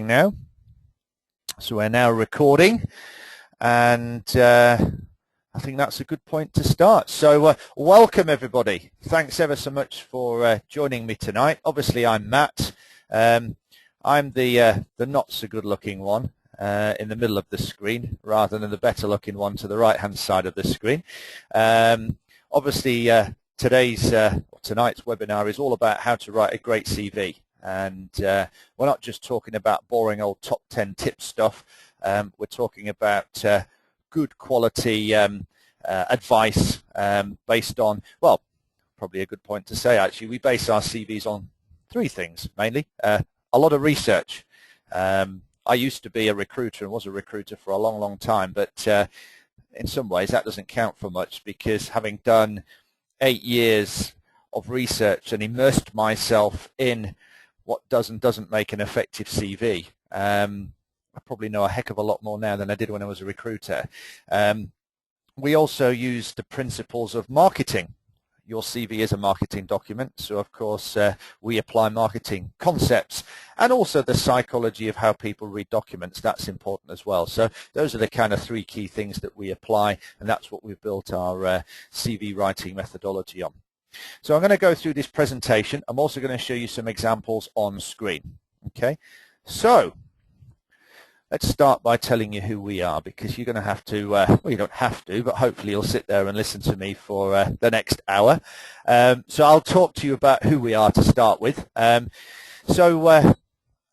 Now, so we're now recording, and I think that's a good point to start. So welcome everybody. Thanks ever so much for joining me tonight. Obviously I'm Matt. I'm the not so good looking one in the middle of the screen rather than the better looking one to the right hand side of the screen. Obviously tonight's webinar is all about how to write a great CV. And we're not just talking about boring old top 10 tip stuff. We're talking about good quality advice based on, well, probably a good point to say actually, we base our CVs on three things mainly. A lot of research. I used to be a recruiter and was a recruiter for a long, long time, but in some ways that doesn't count for much because having done 8 years of research and immersed myself in what does and doesn't make an effective CV. I probably know a heck of a lot more now than I did when I was a recruiter. We also use the principles of marketing. Your CV is a marketing document, so of course we apply marketing concepts and also the psychology of how people read documents. That's important as well. So those are the kind of three key things that we apply, and that's what we've built our CV writing methodology on. So I'm going to go through this presentation. I'm also going to show you some examples on screen. Okay, so let's start by telling you who we are, because you're going to have to, well, you don't have to, but hopefully you'll sit there and listen to me for the next hour. So I'll talk to you about who we are to start with.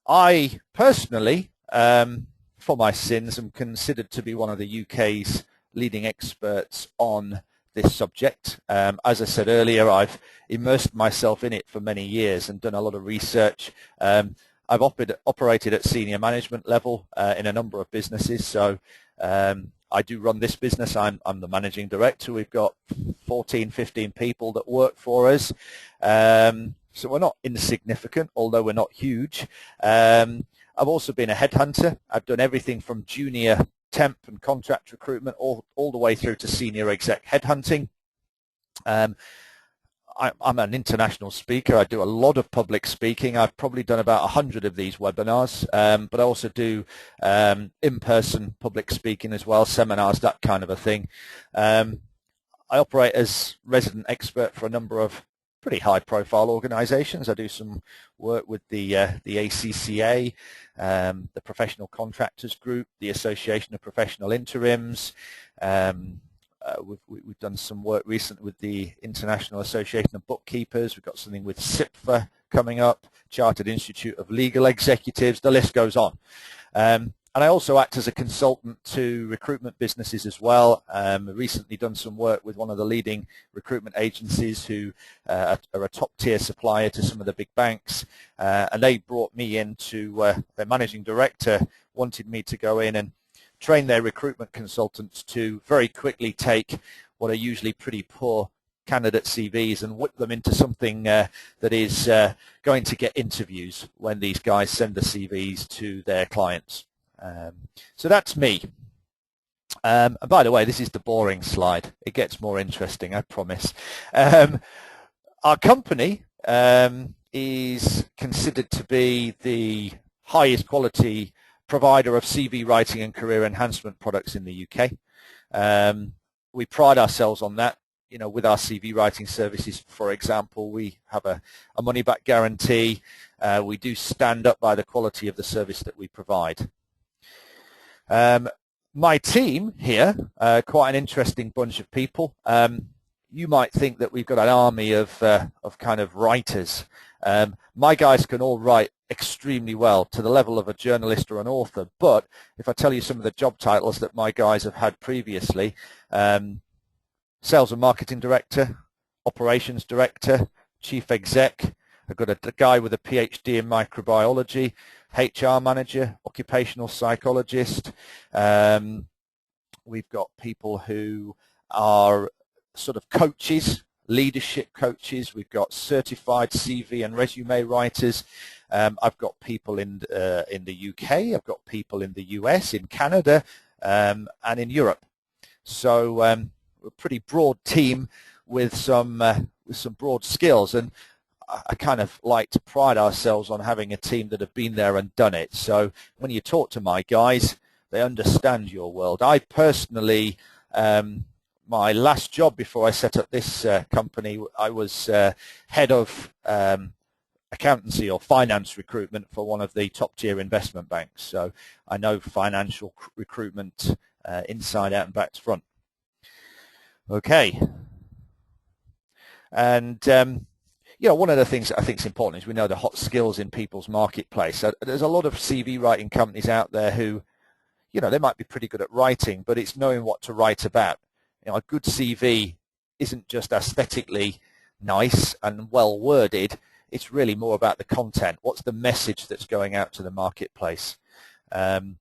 I personally, for my sins, am considered to be one of the UK's leading experts on this subject. As I said earlier, I've immersed myself in it for many years and done a lot of research. I've operated at senior management level in a number of businesses. So I do run this business. I'm the managing director. We've got 14, 15 people that work for us. So we're not insignificant, although we're not huge. I've also been a headhunter. I've done everything from junior temp and contract recruitment all the way through to senior exec headhunting. I'm an international speaker. I do a lot of public speaking. I've probably done about 100 of these webinars, but I also do in-person public speaking as well, seminars, that kind of a thing. I operate as resident expert for a number of pretty high-profile organizations. I do some work with the ACCA, the Professional Contractors Group, the Association of Professional Interims. We've done some work recently with the International Association of Bookkeepers. We've got something with SIPFA coming up, Chartered Institute of Legal Executives. The list goes on. And I also act as a consultant to recruitment businesses as well. Recently done some work with one of the leading recruitment agencies who are a top-tier supplier to some of the big banks. And they brought me in to, their managing director wanted me to go in and train their recruitment consultants to very quickly take what are usually pretty poor candidate CVs and whip them into something that is going to get interviews when these guys send the CVs to their clients. So that's me. And by the way, this is the boring slide. It gets more interesting, I promise. Our company is considered to be the highest quality provider of CV writing and career enhancement products in the UK. We pride ourselves on that. You know, with our CV writing services, for example, we have a money-back guarantee. We do stand up by the quality of the service that we provide. My team here, quite an interesting bunch of people. You might think that we've got an army of kind of writers. My guys can all write extremely well to the level of a journalist or an author, but if I tell you some of the job titles that my guys have had previously, sales and marketing director, operations director, chief exec, I've got a guy with a PhD in microbiology, HR manager, occupational psychologist. We've got people who are sort of coaches, leadership coaches. We've got certified CV and resume writers. I've got people in the UK. I've got people in the US, in Canada, and in Europe. So we're a pretty broad team with some broad skills. And I kind of like to pride ourselves on having a team that have been there and done it. So when you talk to my guys, they understand your world. I personally, my last job before I set up this company, I was head of accountancy or finance recruitment for one of the top tier investment banks. So I know financial recruitment inside out and back to front. Okay. And one of the things that I think is important is we know the hot skills in people's marketplace. So there's a lot of CV writing companies out there who, they might be pretty good at writing, but it's knowing what to write about. A good CV isn't just aesthetically nice and well worded. It's really more about the content. What's the message that's going out to the marketplace? And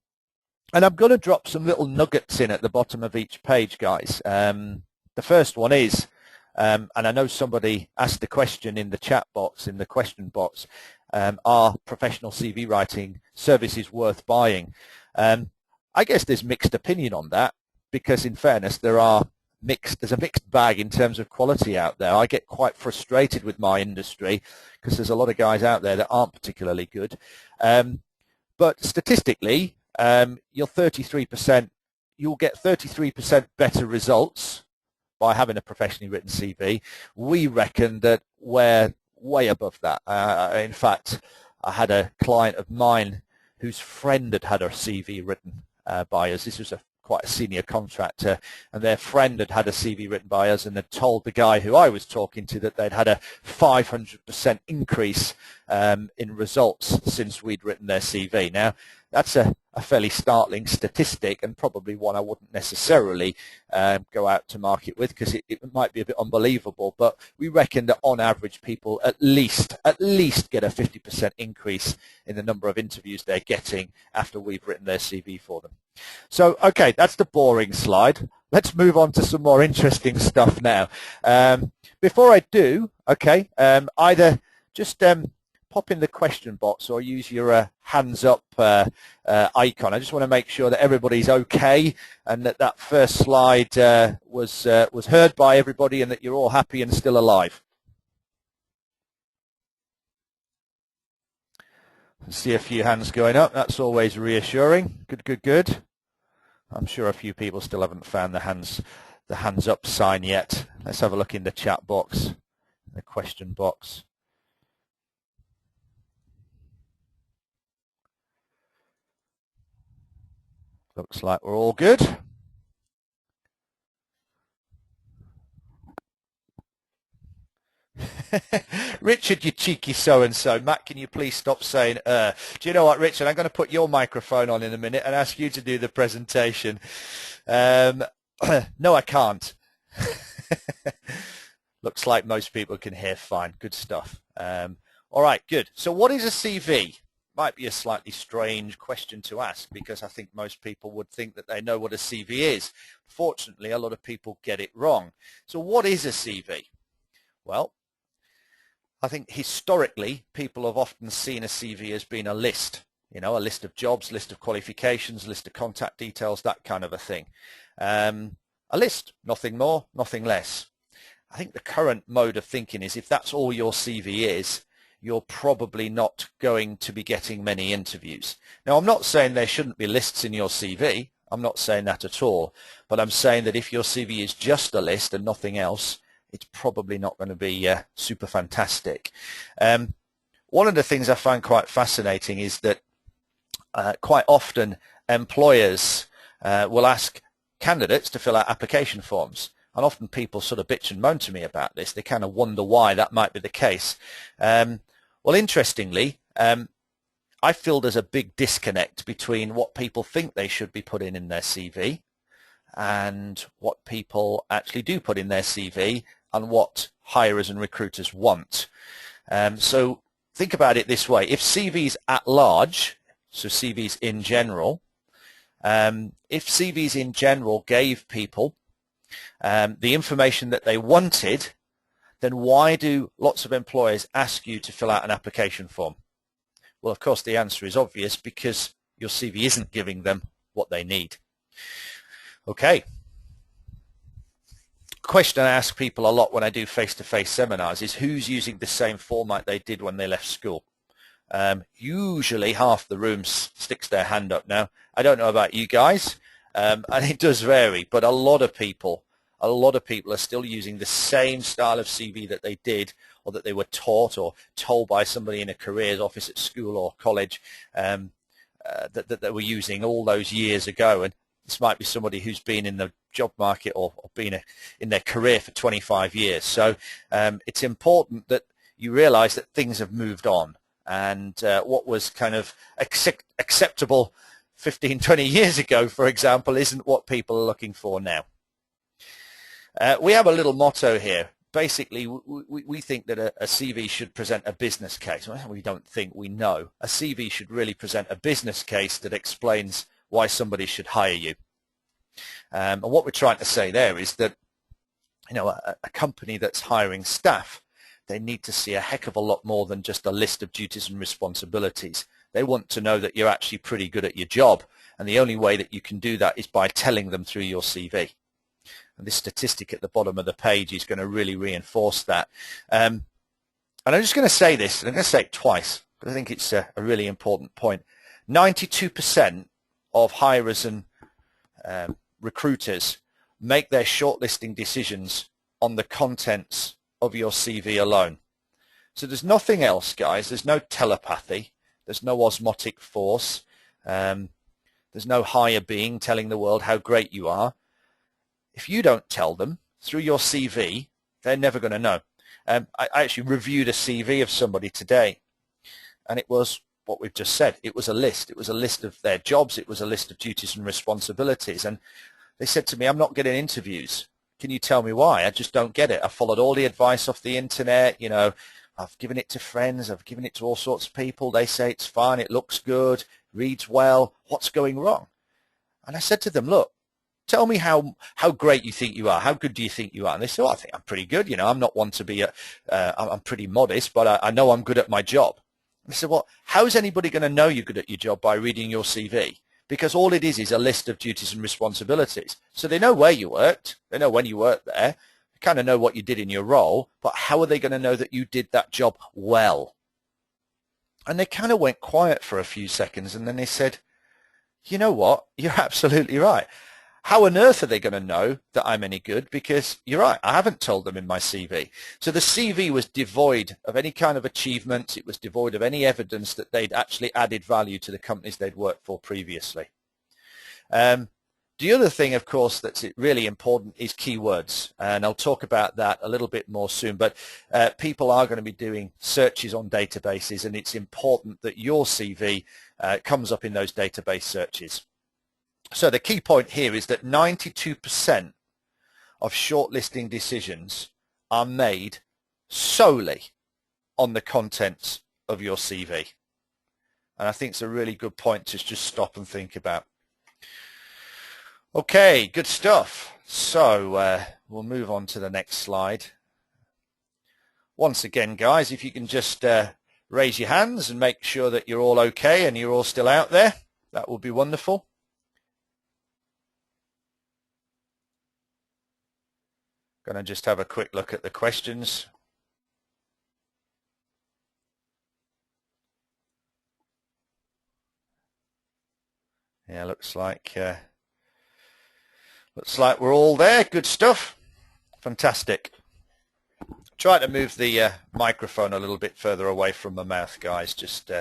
I'm going to drop some little nuggets in at the bottom of each page, guys. The first one is, and I know somebody asked the question in the chat box, in the question box, are professional CV writing services worth buying? I guess there's mixed opinion on that, because in fairness, there's a mixed bag in terms of quality out there. I get quite frustrated with my industry because there's a lot of guys out there that aren't particularly good. But statistically, you'll get 33% better results by having a professionally written CV. We reckon that we're way above that. In fact, I had a client of mine whose friend had her CV written by us. This was quite a senior contractor, and their friend had a CV written by us and had told the guy who I was talking to that they'd had a 500% increase in results since we'd written their CV. Now, that's a fairly startling statistic, and probably one I wouldn't necessarily go out to market with, because it might be a bit unbelievable, but we reckon that on average people at least get a 50% increase in the number of interviews they're getting after we've written their CV for them. So, okay, that's the boring slide. Let's move on to some more interesting stuff now. Before I do, okay, either just pop in the question box or use your hands up icon. I just want to make sure that everybody's okay and that first slide was heard by everybody and that you're all happy and still alive. I see a few hands going up. That's always reassuring. Good, good, good. I'm sure a few people still haven't found the hands up sign yet. Let's have a look in the chat box, the question box. Looks like we're all good. Richard, you cheeky so-and-so. Matt, can you please stop saying, Do you know what, Richard? I'm going to put your microphone on in a minute and ask you to do the presentation. No, I can't. Looks like most people can hear fine. Good stuff. All right, good. So what is a CV? Might be a slightly strange question to ask, because I think most people would think that they know what a CV is. Fortunately, a lot of people get it wrong. So what is a CV? Well, I think historically people have often seen a CV as being a list, a list of jobs, list of qualifications, list of contact details, that kind of a thing. A list, nothing more, nothing less. I think the current mode of thinking is if that's all your CV is, you're probably not going to be getting many interviews. Now, I'm not saying there shouldn't be lists in your CV. I'm not saying that at all. But I'm saying that if your CV is just a list and nothing else, it's probably not going to be super fantastic. One of the things I find quite fascinating is that quite often employers will ask candidates to fill out application forms. And often people sort of bitch and moan to me about this. They kind of wonder why that might be the case. Well, interestingly, I feel there's a big disconnect between what people think they should be putting in their CV and what people actually do put in their CV and what hirers and recruiters want. So think about it this way. If CVs at large, so CVs in general, if CVs in general gave people the information that they wanted, then why do lots of employers ask you to fill out an application form? Well, of course, the answer is obvious, because your CV isn't giving them what they need. Okay. question I ask people a lot when I do face-to-face seminars is who's using the same format they did when they left school. Usually half the room sticks their hand up. Now, I don't know about you guys, and it does vary, but a lot of people are still using the same style of CV that they did or that they were taught or told by somebody in a careers office at school or college that they were using all those years ago. And this might be somebody who's been in the job market or been in their career for 25 years. So it's important that you realize that things have moved on. And what was kind of acceptable 15, 20 years ago, for example, isn't what people are looking for now. We have a little motto here. Basically, we think that a CV should present a business case. Well, we don't think, we know. A CV should really present a business case that explains why somebody should hire you. And what we're trying to say there is that, you know, a company that's hiring staff, they need to see a heck of a lot more than just a list of duties and responsibilities. They want to know that you're actually pretty good at your job, and the only way that you can do that is by telling them through your CV. And this statistic at the bottom of the page is going to really reinforce that. And I'm just going to say this, and I'm going to say it twice, but I think it's a really important point. 92% of hirers and recruiters make their shortlisting decisions on the contents of your CV alone. So there's nothing else, guys. There's no telepathy. There's no osmotic force. There's no higher being telling the world how great you are. If you don't tell them through your CV, they're never going to know. I actually reviewed a CV of somebody today, and it was what we've just said. It was a list. It was a list of their jobs. It was a list of duties and responsibilities. And they said to me, I'm not getting interviews. Can you tell me why? I just don't get it. I followed all the advice off the internet. You know, I've given it to friends. I've given it to all sorts of people. They say it's fine. It looks good. Reads well. What's going wrong? And I said to them, look, tell me how great you think you are. How good do you think you are? And they said, well, I think I'm pretty good. You know, I'm not one to be, I'm pretty modest, but I know I'm good at my job. And I said, well, how is anybody going to know you're good at your job by reading your CV? Because all it is a list of duties and responsibilities. So they know where you worked. They know when you worked there. They kind of know what you did in your role. But how are they going to know that you did that job well? And they kind of went quiet for a few seconds. And then they said, you know what? You're absolutely right. How on earth are they going to know that I'm any good? Because you're right, I haven't told them in my CV. So the CV was devoid of any kind of achievements. It was devoid of any evidence that they'd actually added value to the companies they'd worked for previously. The other thing, of course, that's really important is keywords. And I'll talk about that a little bit more soon. But people are going to be doing searches on databases, and it's important that your CV comes up in those database searches. So the key point here is that 92% of shortlisting decisions are made solely on the contents of your CV. And I think it's a really good point to just stop and think about. Okay, good stuff. So we'll move on to the next slide. Once again, guys, if you can just raise your hands and make sure that you're all okay and you're all still out there, that would be wonderful. Going to just have a quick look at the questions. Yeah, looks like we're all there. Good stuff. Fantastic. Try to move the microphone a little bit further away from my mouth, guys, just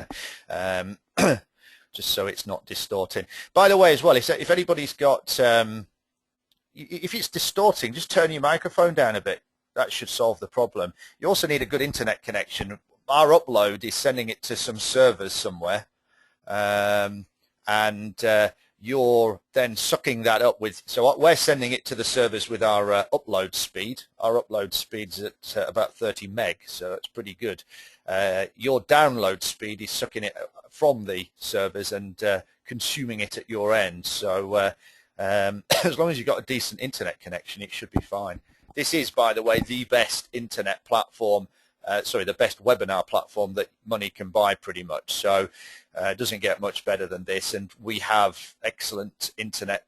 just so it's not distorting. By the way, as well, if anybody's got if it's distorting, just turn your microphone down a bit. That should solve the problem. You also need a good internet connection. Our upload is sending it to some servers somewhere, and you're then sucking that up with, so we're sending it to the servers with our upload speed. Our upload speed's at about 30 meg, so that's pretty good. Your download speed is sucking it from the servers and consuming it at your end. So as long as you've got a decent internet connection, it should be fine. This is, by the way, the best internet platform, the best webinar platform that money can buy pretty much. So it doesn't get much better than this, and we have excellent internet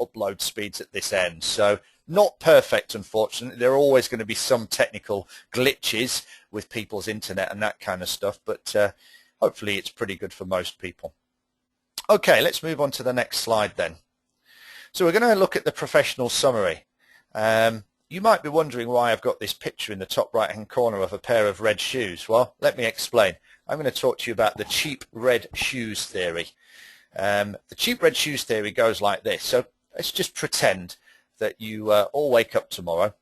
upload speeds at this end. So not perfect, unfortunately. There are always going to be some technical glitches with people's internet and that kind of stuff, but hopefully it's pretty good for most people. Okay, let's move on to the next slide then. So we're going to look at the professional summary. You might be wondering why I've got this picture in the top right-hand corner of a pair of red shoes. Well, let me explain. I'm going to talk to you about the cheap red shoes theory. The cheap red shoes theory goes like this. So let's just pretend that you all wake up tomorrow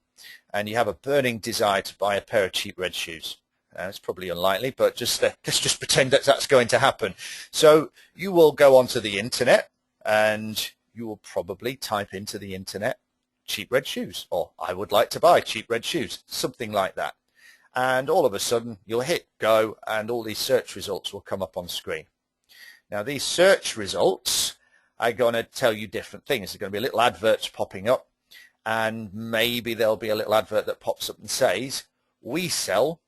and you have a burning desire to buy a pair of cheap red shoes. It's probably unlikely, but let's just pretend that that's going to happen. So you will go onto the internet and you will probably type into the internet cheap red shoes, or I would like to buy cheap red shoes, something like that. And all of a sudden you'll hit go and all these search results will come up on screen. Now these search results are going to tell you different things. There's going to be little adverts popping up, and maybe there'll be a little advert that pops up and says, we sell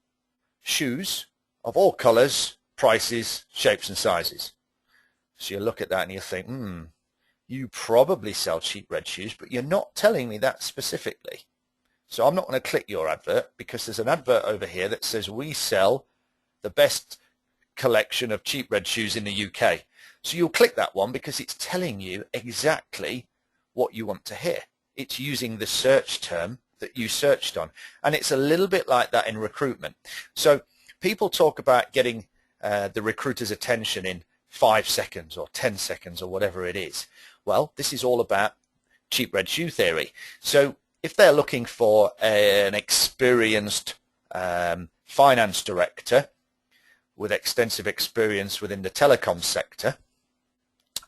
shoes of all colors, prices, shapes and sizes. So you look at that and you think, you probably sell cheap red shoes, but you're not telling me that specifically. So I'm not going to click your advert, because there's an advert over here that says we sell the best collection of cheap red shoes in the UK. So you'll click that one because it's telling you exactly what you want to hear. It's using the search term that you searched on. And it's a little bit like that in recruitment. So people talk about getting the recruiter's attention in 5 seconds or 10 seconds or whatever it is. Well, this is all about cheap red shoe theory. So if they're looking for an experienced finance director with extensive experience within the telecom sector,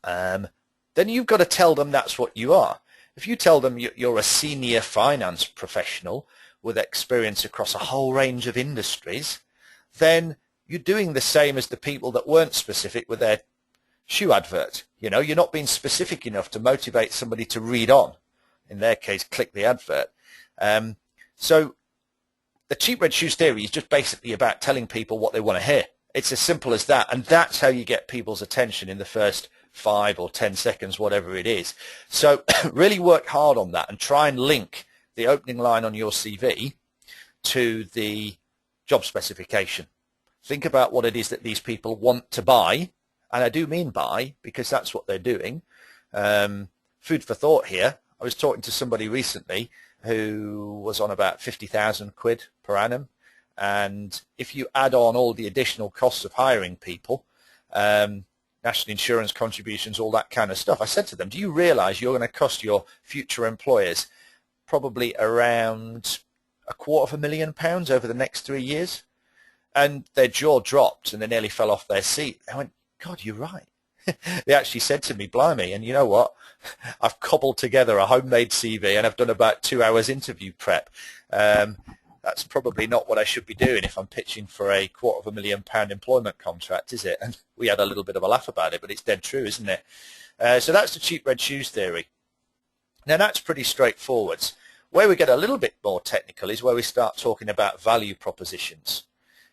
then you've got to tell them that's what you are. If you tell them you're a senior finance professional with experience across a whole range of industries, then you're doing the same as the people that weren't specific with their shoe advert. You know, you're not being specific enough to motivate somebody to read on. In their case, click the advert. So the cheap red shoes theory is just basically about telling people what they want to hear. It's as simple as that, and that's how you get people's attention in the first 5 or 10 seconds, whatever it is. So really work hard on that and try and link the opening line on your CV to the job specification. Think about what it is that these people want to buy, and I do mean buy because that's what they're doing. Food for thought here. I was talking to somebody recently who was on about 50,000 quid per annum, and if you add on all the additional costs of hiring people, national insurance contributions, all that kind of stuff, I said to them, do you realize you're going to cost your future employers probably around £250,000 over the next 3 years? And their jaw dropped and they nearly fell off their seat. I went, God, you're right. They actually said to me, blimey, and you know what? I've cobbled together a homemade CV and I've done about 2 hours interview prep. That's probably not what I should be doing if I'm pitching for a £250,000 employment contract, is it? And we had a little bit of a laugh about it, but it's dead true, isn't it? So that's the cheap red shoes theory. Now that's pretty straightforward. Where we get a little bit more technical is where we start talking about value propositions.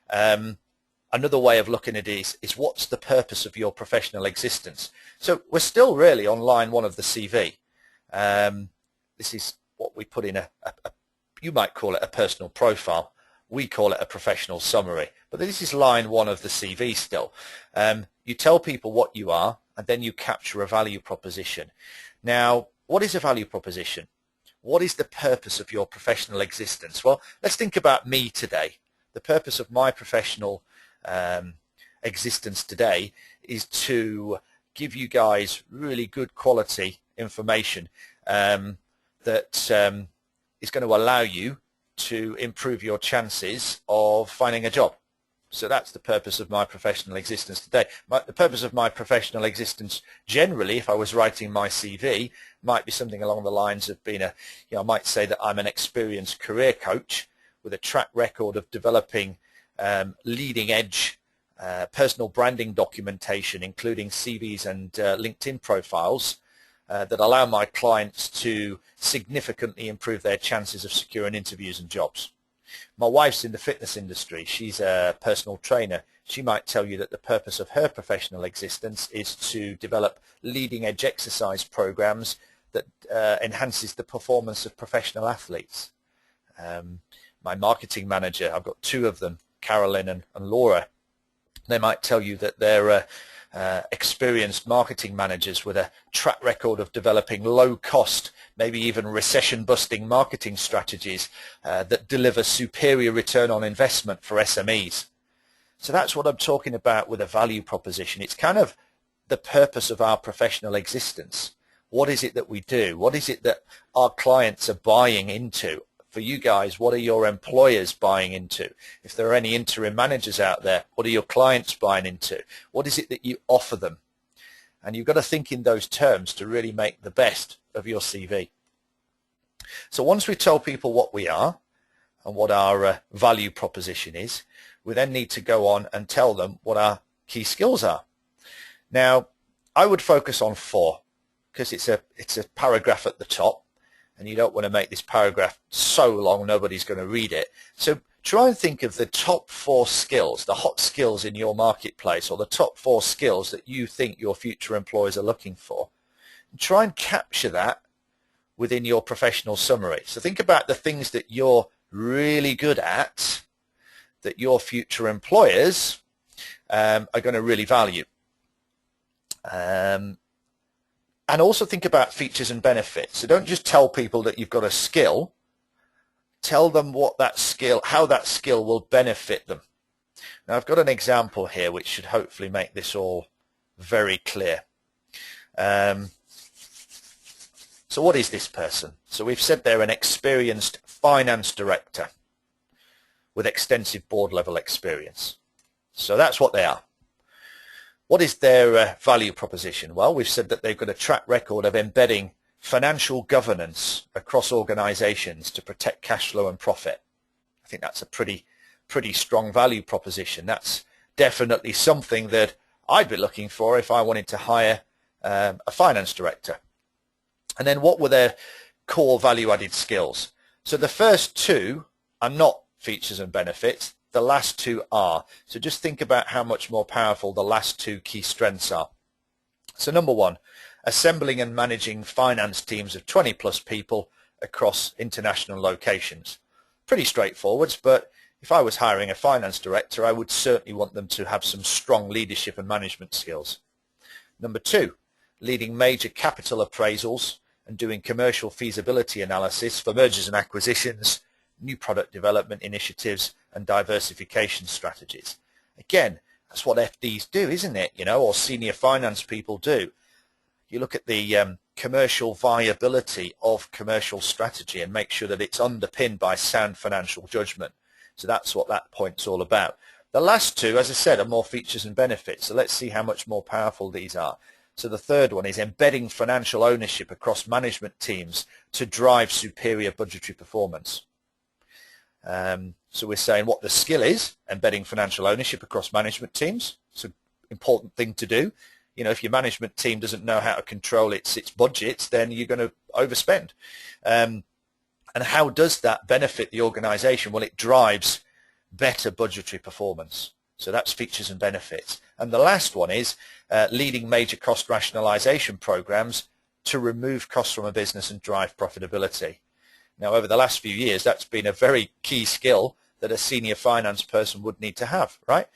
Another way of looking at it is what's the purpose of your professional existence? So we're still really on line 1 of the CV. This is what we put in you might call it a personal profile. We call it a professional summary. But this is line 1 of the CV still. You tell people what you are, and then you capture a value proposition. Now, what is a value proposition? What is the purpose of your professional existence? Well, let's think about me today. The purpose of my professional existence today is to give you guys really good quality information that is going to allow you to improve your chances of finding a job. So that's the purpose of my professional existence today. The purpose of my professional existence generally, if I was writing my CV, might be something along the lines of being I might say that I'm an experienced career coach with a track record of developing leading edge personal branding documentation, including CVs and LinkedIn profiles that allow my clients to significantly improve their chances of securing interviews and jobs. My wife's in the fitness industry. She's a personal trainer. She might tell you that the purpose of her professional existence is to develop leading edge exercise programs that enhances the performance of professional athletes. My marketing manager, I've got two of them, Carolyn and Laura. They might tell you that they're experienced marketing managers with a track record of developing low-cost, maybe even recession-busting marketing strategies that deliver superior return on investment for SMEs. So that's what I'm talking about with a value proposition. It's kind of the purpose of our professional existence. What is it that we do? What is it that our clients are buying into? For you guys, what are your employers buying into? If there are any interim managers out there, what are your clients buying into? What is it that you offer them? And you've got to think in those terms to really make the best of your CV. So once we've told people what we are and what our value proposition is, we then need to go on and tell them what our key skills are. Now, I would focus on 4 because it's a paragraph at the top, and you don't want to make this paragraph so long nobody's going to read it. So try and think of the top 4 skills, the hot skills in your marketplace, or the top 4 skills that you think your future employers are looking for. And try and capture that within your professional summary. So think about the things that you're really good at that your future employers are going to really value. And also think about features and benefits. So don't just tell people that you've got a skill. Tell them what that skill, how that skill will benefit them. Now I've got an example here which should hopefully make this all very clear. So what is this person? So we've said they're an experienced finance director with extensive board level experience. So that's what they are. What is their value proposition? Well, we've said that they've got a track record of embedding financial governance across organizations to protect cash flow and profit. I think that's a pretty strong value proposition. That's definitely something that I'd be looking for if I wanted to hire a finance director. And then what were their core value-added skills? So the first 2 are not features and benefits. The last 2 are. So just think about how much more powerful the last 2 key strengths are. So number 1, assembling and managing finance teams of 20 plus people across international locations. Pretty straightforward, but if I was hiring a finance director, I would certainly want them to have some strong leadership and management skills. Number 2, leading major capital appraisals and doing commercial feasibility analysis for mergers and acquisitions, new product development initiatives, and diversification strategies. Again, that's what FDs do, isn't it? You know, or senior finance people do. You look at the commercial viability of commercial strategy and make sure that it's underpinned by sound financial judgment. So that's what that point's all about. The last 2, as I said, are more features and benefits. So let's see how much more powerful these are. So the third one is embedding financial ownership across management teams to drive superior budgetary performance. So we're saying what the skill is, embedding financial ownership across management teams. It's an important thing to do. You know, if your management team doesn't know how to control its budgets, then you're going to overspend. And how does that benefit the organization? Well, it drives better budgetary performance. So that's features and benefits. And the last one is leading major cost rationalization programs to remove costs from a business and drive profitability. Now, over the last few years, that's been a very key skill that a senior finance person would need to have, right?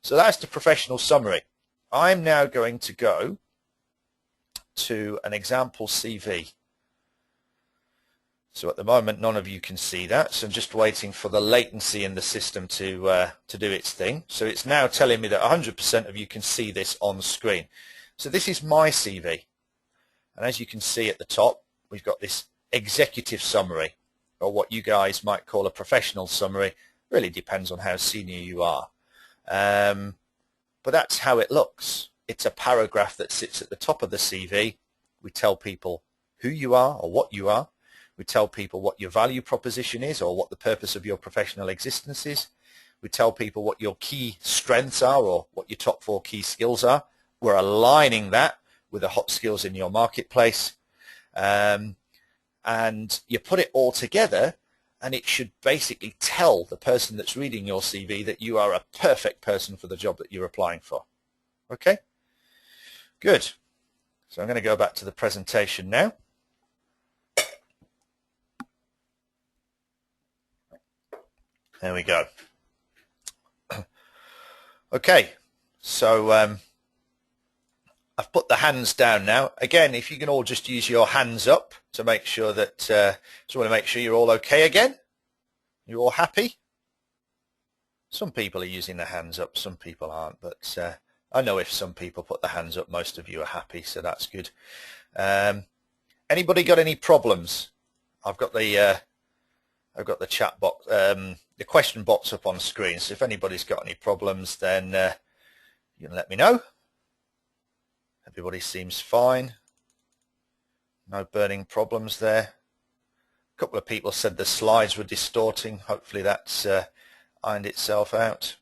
So that's the professional summary. I'm now going to go to an example CV. So at the moment, none of you can see that, so I'm just waiting for the latency in the system to do its thing. So it's now telling me that 100% of you can see this on screen. So this is my CV. And as you can see at the top, we've got this executive summary, or what you guys might call a professional summary. Really depends on how senior you are. But that's how it looks. It's a paragraph that sits at the top of the CV. We tell people who you are or what you are. We tell people what your value proposition is or what the purpose of your professional existence is. We tell people what your key strengths are or what your top 4 key skills are. We're aligning that with the hot skills in your marketplace. And you put it all together and it should basically tell the person that's reading your CV that you are a perfect person for the job that you're applying for. Okay? Good. So I'm going to go back to the presentation now. There we go. Okay, so I've put the hands down now. Again, if you can all just use your hands up to make sure that, just want to make sure you're all okay again. You're all happy? Some people are using their hands up, some people aren't, but I know if some people put their hands up, most of you are happy, so that's good. Anybody got any problems? I've got the chat box, the question box up on screen, so if anybody's got any problems, then you can let me know. Everybody seems fine. No burning problems there. A couple of people said the slides were distorting. Hopefully that's ironed itself out.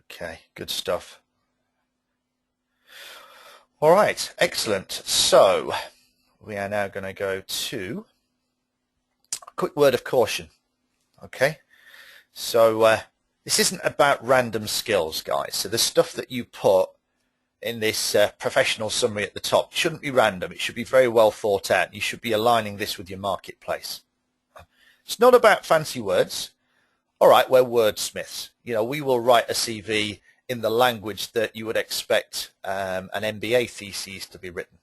Okay, good stuff. All right, excellent. So we are now going to go to a quick word of caution. Okay, so this isn't about random skills, guys. So the stuff that you put in this professional summary at the top shouldn't be random. It should be very well thought out. You should be aligning this with your marketplace. It's not about fancy words. All right, we're wordsmiths. You know, we will write a CV in the language that you would expect an MBA thesis to be written.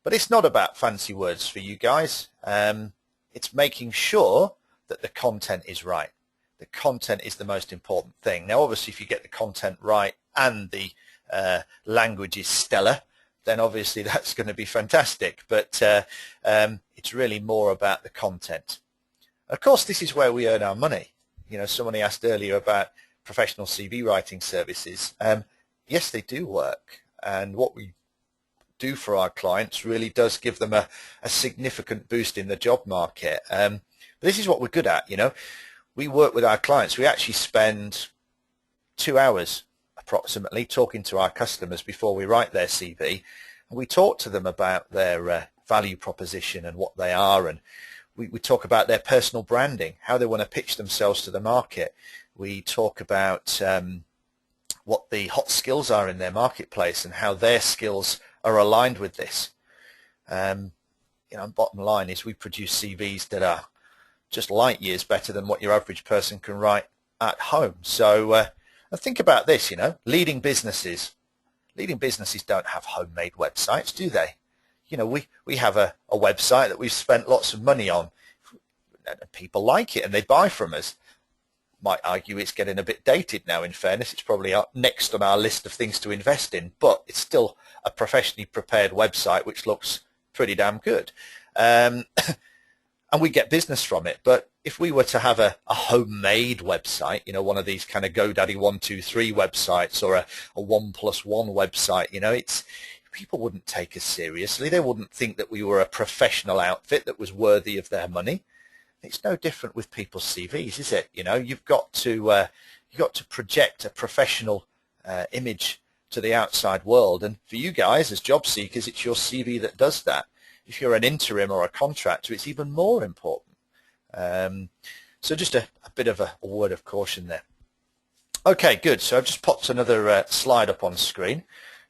But it's not about fancy words for you guys. It's making sure that the content is right. The content is the most important thing. Now, obviously, if you get the content right and the language is stellar, then obviously that's going to be fantastic. But it's really more about the content. Of course, this is where we earn our money. You know, somebody asked earlier about professional CV writing services. Yes, they do work. And what we do for our clients really does give them a significant boost in the job market. But this is what we're good at, you know. We work with our clients. We actually spend 2 hours approximately talking to our customers before we write their CV. And we talk to them about their value proposition and what they are, and we talk about their personal branding, how they want to pitch themselves to the market. We talk about what the hot skills are in their marketplace and how their skills are aligned with this. You know, bottom line is we produce CVs that are just light years better than what your average person can write at home. So think about this, you know, leading businesses don't have homemade websites, do they? You know, we have a website that we've spent lots of money on. People like it and they buy from us. Might argue it's getting a bit dated now, in fairness. It's probably next on our list of things to invest in, but it's still a professionally prepared website which looks pretty damn good. And we get business from it. But if we were to have a homemade website, you know, one of these kind of GoDaddy 123 websites or a 1+1 website, you know, people wouldn't take us seriously. They wouldn't think that we were a professional outfit that was worthy of their money. It's no different with people's CVs, is it? You know, you've got to project a professional image to the outside world. And for you guys as job seekers, it's your CV that does that. If you're an interim or a contractor, it's even more important. So just a bit of a word of caution there. Okay, good. So I've just popped another slide up on screen.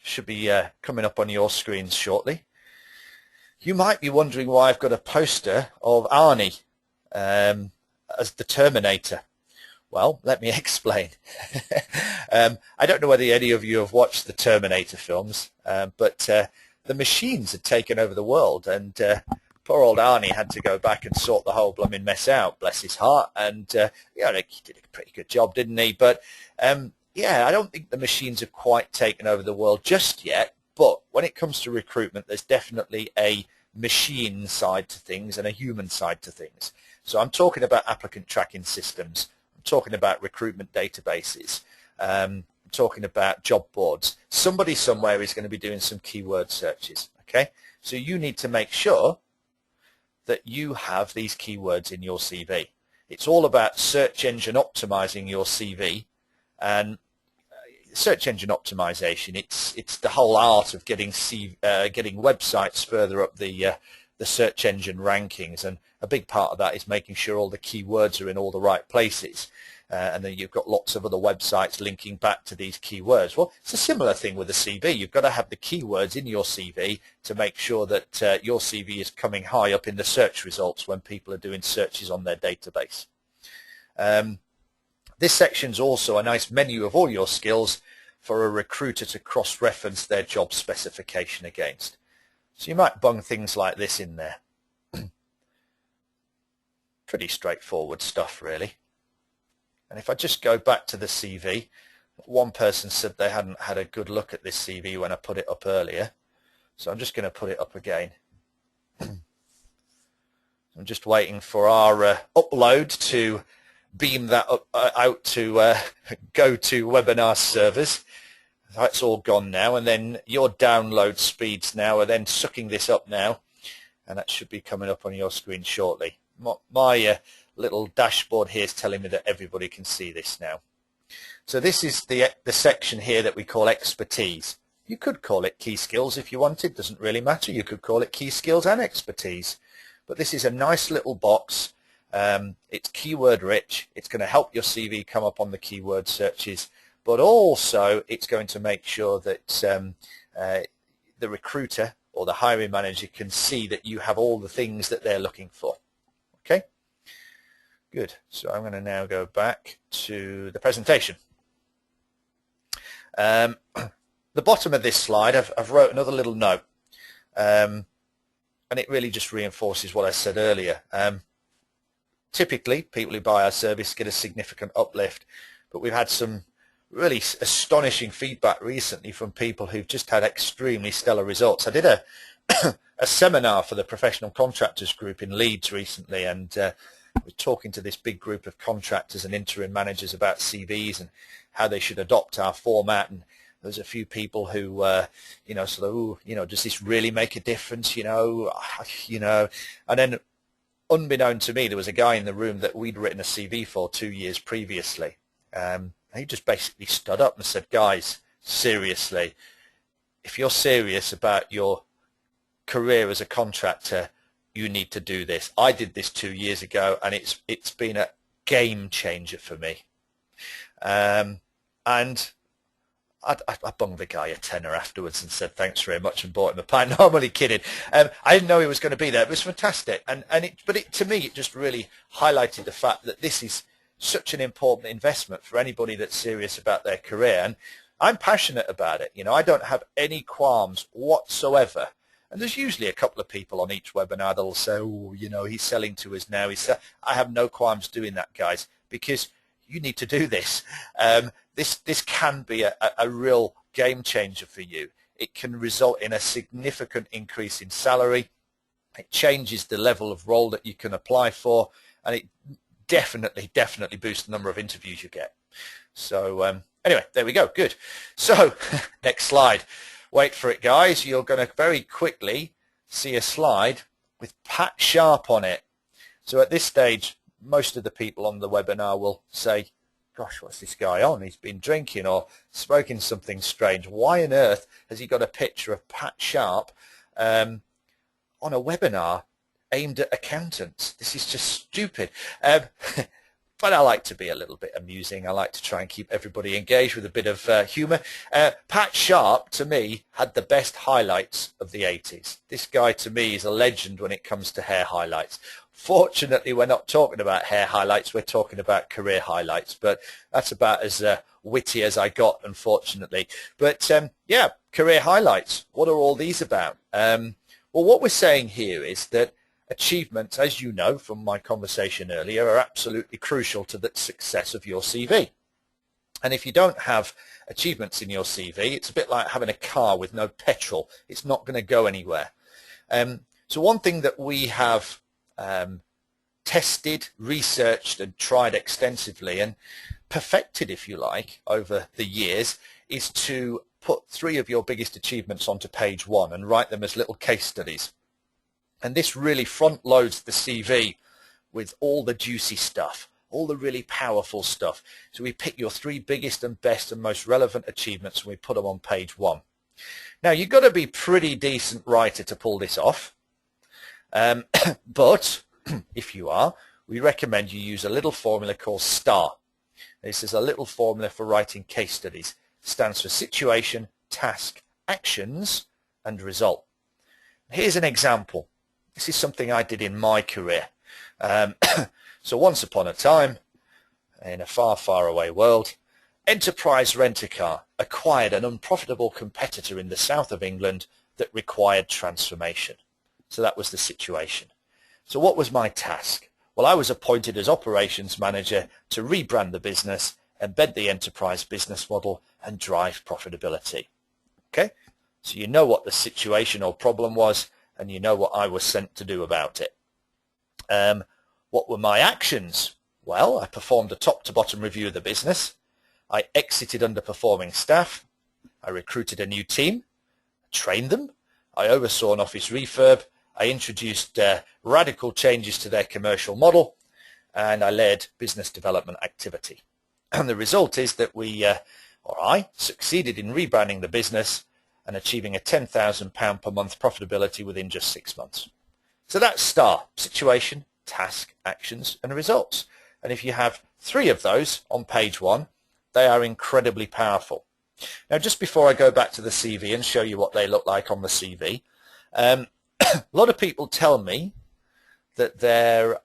Should be coming up on your screens shortly. You might be wondering why I've got a poster of Arnie as the Terminator. Well, let me explain. I don't know whether any of you have watched the Terminator films, but the machines had taken over the world, and poor old Arnie had to go back and sort the whole blooming mess out, bless his heart. And yeah, he did a pretty good job, didn't he? But yeah, I don't think the machines have quite taken over the world just yet. But when it comes to recruitment, there's definitely a machine side to things and a human side to things. So I'm talking about applicant tracking systems. I'm talking about recruitment databases. I'm talking about job boards. Somebody somewhere is going to be doing some keyword searches. Okay, so you need to make sure that you have these keywords in your CV. It's all about search engine optimizing your CV, and search engine optimization. It's the whole art of getting websites further up the search engine rankings, and a big part of that is making sure all the keywords are in all the right places. And then you've got lots of other websites linking back to these keywords. Well, it's a similar thing with the CV. You've got to have the keywords in your CV to make sure that your CV is coming high up in the search results when people are doing searches on their database. This section's also a nice menu of all your skills for a recruiter to cross-reference their job specification against. So you might bung things like this in there. Pretty straightforward stuff, really. And if I just go back to the CV, one person said they hadn't had a good look at this CV when I put it up earlier. So I'm just going to put it up again. I'm just waiting for our upload to beam that up, out to GoToWebinar servers. That's all gone now, and then your download speeds now are then sucking this up now, and that should be coming up on your screen shortly. My little dashboard here is telling me that everybody can see this now. So this is the section here that we call expertise. You could call it key skills if you wanted, doesn't really matter. You could call it key skills and expertise. But this is a nice little box. It's keyword rich. It's going to help your CV come up on the keyword searches, but also it's going to make sure that the recruiter or the hiring manager can see that you have all the things that they're looking for. Okay? Good. So I'm going to now go back to the presentation. The bottom of this slide, I've wrote another little note, and it really just reinforces what I said earlier. Typically, people who buy our service get a significant uplift, but we've had some really astonishing feedback recently from people who've just had extremely stellar results. I did a seminar for the Professional Contractors Group in Leeds recently, and we're talking to this big group of contractors and interim managers about CVs and how they should adopt our format. And there's a few people who, sort of, ooh, does this really make a difference? And then, unbeknown to me, there was a guy in the room that we'd written a CV for 2 years previously. He just basically stood up and said, guys, seriously, if you're serious about your career as a contractor, you need to do this. I did this 2 years ago, and it's been a game changer for me. And I bunged the guy a tenner afterwards and said thanks very much and bought him a pint. No, I'm only kidding. I didn't know he was going to be there. It was fantastic, but to me it just really highlighted the fact that this is such an important investment for anybody that's serious about their career, and I'm passionate about it. I don't have any qualms whatsoever. And there's usually a couple of people on each webinar that'll say, oh, he's selling to us now. I have no qualms doing that, guys, because you need to do this. This can be a real game changer for you. It can result in a significant increase in salary. It changes the level of role that you can apply for, and it definitely boosts the number of interviews you get. So anyway, there we go. Good. So next slide. Wait for it, guys. You're going to very quickly see a slide with Pat Sharp on it. So at this stage, most of the people on the webinar will say, gosh, what's this guy on? He's been drinking or smoking something strange. Why on earth has he got a picture of Pat Sharp on a webinar aimed at accountants? This is just stupid. But I like to be a little bit amusing. I like to try and keep everybody engaged with a bit of humour. Pat Sharp, to me, had the best highlights of the 80s. This guy, to me, is a legend when it comes to hair highlights. Fortunately, we're not talking about hair highlights. We're talking about career highlights. But that's about as witty as I got, unfortunately. But, yeah, career highlights. What are all these about? Well, what we're saying here is that achievements, as you know from my conversation earlier, are absolutely crucial to the success of your CV. And if you don't have achievements in your CV, it's a bit like having a car with no petrol. It's not going to go anywhere. So one thing that we have tested, researched and tried extensively and perfected, if you like, over the years is to put 3 of your biggest achievements onto page 1 and write them as little case studies. And this really front loads the CV with all the juicy stuff, all the really powerful stuff. So we pick your 3 biggest and best and most relevant achievements and we put them on page 1. Now, you've got to be pretty decent writer to pull this off. But if you are, we recommend you use a little formula called STAR. This is a little formula for writing case studies. It stands for situation, task, actions, and result. Here's an example. This is something I did in my career. So once upon a time, in a far, far away world, Enterprise Rent-A-Car acquired an unprofitable competitor in the south of England that required transformation. So that was the situation. So what was my task? Well, I was appointed as operations manager to rebrand the business, embed the enterprise business model, and drive profitability. Okay? So you know what the situation or problem was, and you know what I was sent to do about it. What were my actions? Well, I performed a top-to-bottom review of the business. I exited underperforming staff. I recruited a new team, trained them. I oversaw an office refurb. I introduced radical changes to their commercial model, and I led business development activity. And the result is that I succeeded in rebranding the business and achieving a £10,000 per month profitability within just 6 months. So that's STAR: situation, task, actions, and results. And if you have 3 of those on page 1, they are incredibly powerful. Now, just before I go back to the CV and show you what they look like on the CV, a lot of people tell me that they're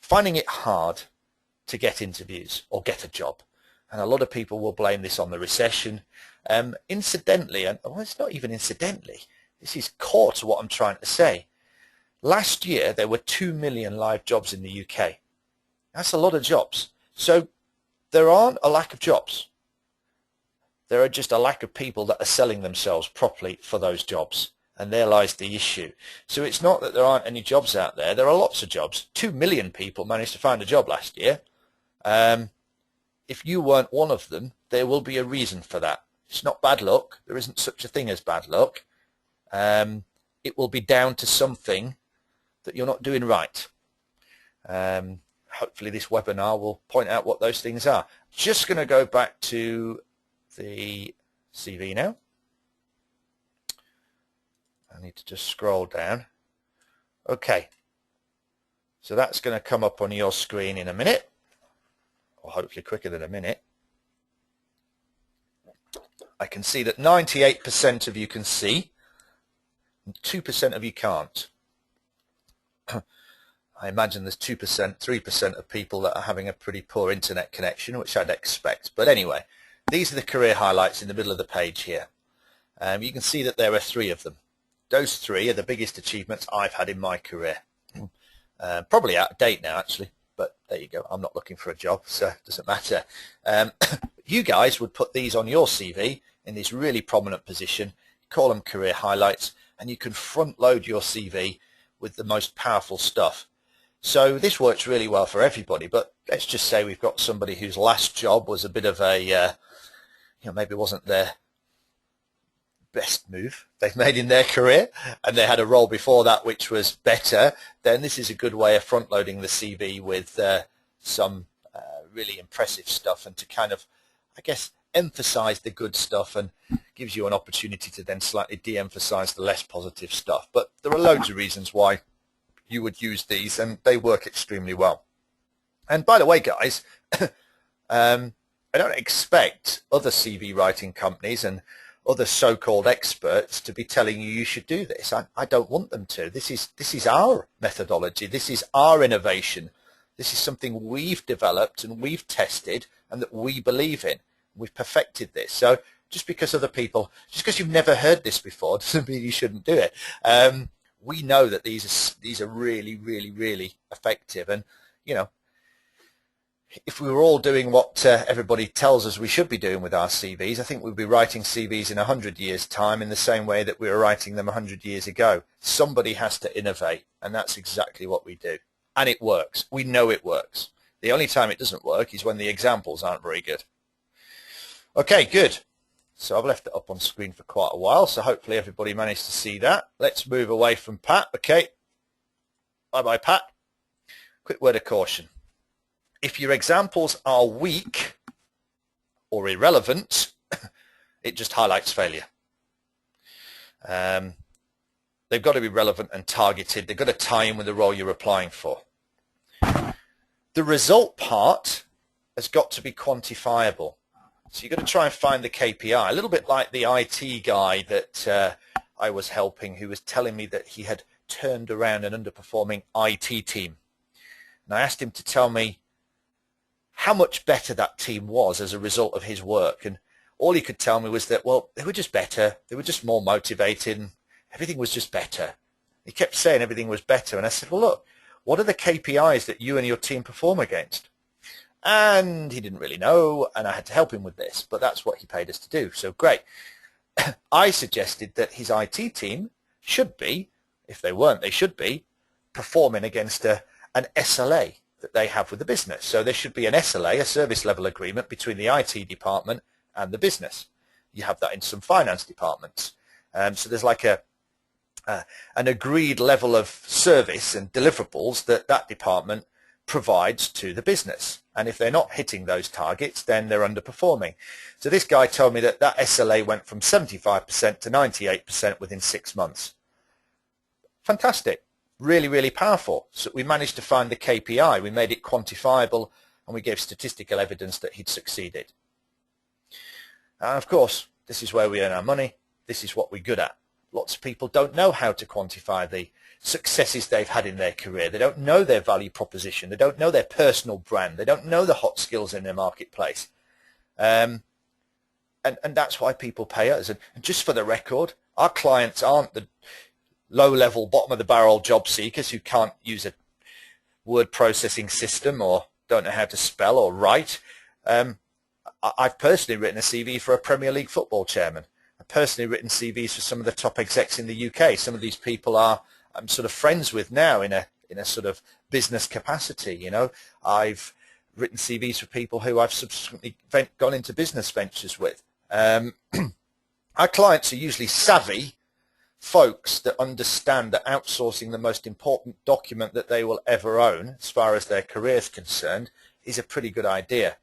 finding it hard to get interviews or get a job. And a lot of people will blame this on the recession. Incidentally, and well, it's not even incidentally, this is core to what I'm trying to say. Last year, there were 2 million live jobs in the UK. That's a lot of jobs. So there aren't a lack of jobs. There are just a lack of people that are selling themselves properly for those jobs. And there lies the issue. So it's not that there aren't any jobs out there. There are lots of jobs. 2 million people managed to find a job last year. If you weren't one of them, there will be a reason for that. It's not bad luck. There isn't such a thing as bad luck. It will be down to something that you're not doing right. Hopefully this webinar will point out what those things are. Just going to go back to the CV now. I need to just scroll down. Okay, so that's going to come up on your screen in a minute, or hopefully quicker than a minute. I can see that 98% of you can see, and 2% of you can't. I imagine there's 2%, 3% of people that are having a pretty poor internet connection, which I'd expect. But anyway, these are the career highlights in the middle of the page here. You can see that there are 3 of them. Those 3 are the biggest achievements I've had in my career. Probably out of date now, actually, but there you go. I'm not looking for a job, so it doesn't matter. You guys would put these on your CV in this really prominent position, call them career highlights, and you can front load your CV with the most powerful stuff. So this works really well for everybody, but let's just say we've got somebody whose last job was a bit of a, maybe wasn't their best move they've made in their career, and they had a role before that which was better. Then this is a good way of front loading the CV with some really impressive stuff, and to kind of, I guess, emphasize the good stuff, and gives you an opportunity to then slightly de-emphasize the less positive stuff. But there are loads of reasons why you would use these, and they work extremely well. And by the way, guys, I don't expect other CV writing companies and other so-called experts to be telling you should do this. I don't want them to. This is our methodology. This is our innovation. This is something we've developed and we've tested and that we believe in. We've perfected this. So just because other people, just because you've never heard this before doesn't mean you shouldn't do it. We know that these are really, really, really effective. And, if we were all doing what everybody tells us we should be doing with our CVs, I think we'd be writing CVs in 100 years' time in the same way that we were writing them 100 years ago. Somebody has to innovate, and that's exactly what we do. And it works. We know it works. The only time it doesn't work is when the examples aren't very good. Okay, good. So I've left it up on screen for quite a while, so hopefully everybody managed to see that. Let's move away from Pat. Okay. Bye-bye, Pat. Quick word of caution. If your examples are weak or irrelevant, it just highlights failure. They've got to be relevant and targeted. They've got to tie in with the role you're applying for. The result part has got to be quantifiable. So you've got to try and find the KPI, a little bit like the IT guy that I was helping, who was telling me that he had turned around an underperforming IT team. And I asked him to tell me how much better that team was as a result of his work. And all he could tell me was that, well, they were just better. They were just more motivated. Everything was just better. He kept saying everything was better. And I said, well, look, what are the KPIs that you and your team perform against? And he didn't really know, and I had to help him with this, but that's what he paid us to do. So great. I suggested that his IT team should be, if they weren't, they should be performing against an SLA that they have with the business. So there should be an SLA, a service level agreement, between the IT department and the business. You have that in some finance departments. So there's like an agreed level of service and deliverables that that department provides to the business. And if they're not hitting those targets, then they're underperforming. So this guy told me that that SLA went from 75% to 98% within 6 months. Fantastic. Really, really powerful. So we managed to find the KPI. We made it quantifiable, and we gave statistical evidence that he'd succeeded. And of course, this is where we earn our money. This is what we're good at. Lots of people don't know how to quantify the successes they've had in their career. They don't know their value proposition. They don't know their personal brand. They don't know the hot skills in their marketplace. And that's why people pay us. And just for the record, our clients aren't the low-level, bottom-of-the-barrel job seekers who can't use a word processing system or don't know how to spell or write. I've personally written a CV for a Premier League football chairman. I've personally written CVs for some of the top execs in the UK. Some of these people I'm sort of friends with now in a sort of business capacity. You know, I've written CVs for people who I've subsequently gone into business ventures with. Our clients are usually savvy folks that understand that outsourcing the most important document that they will ever own, as far as their career is concerned, is a pretty good idea.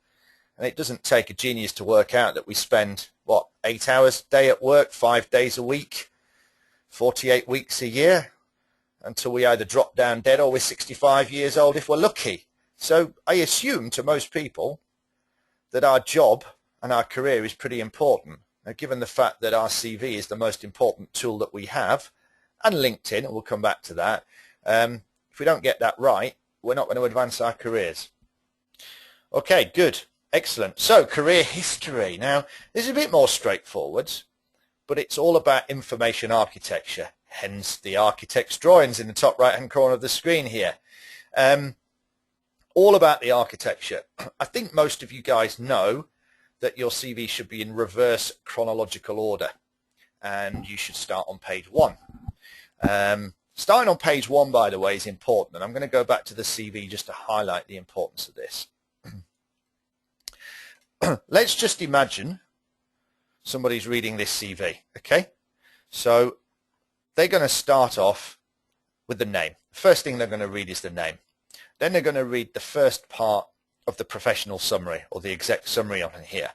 And it doesn't take a genius to work out that we spend, 8 hours a day at work, 5 days a week, 48 weeks a year, until we either drop down dead or we're 65 years old if we're lucky. So I assume to most people that our job and our career is pretty important. Now, given the fact that our CV is the most important tool that we have, and LinkedIn, and we'll come back to that, if we don't get that right, we're not going to advance our careers. Okay, good. Excellent. So, career history. Now, this is a bit more straightforward, but it's all about information architecture, hence the architect's drawings in the top right-hand corner of the screen here. All about the architecture. I think most of you guys know that your CV should be in reverse chronological order, and you should start on page 1. Starting on page 1, by the way, is important, and I'm going to go back to the CV just to highlight the importance of this. Let's just imagine somebody's reading this CV, okay? So they're going to start off with the name. First thing they're going to read is the name. Then they're going to read the first part of the professional summary or the exec summary on here.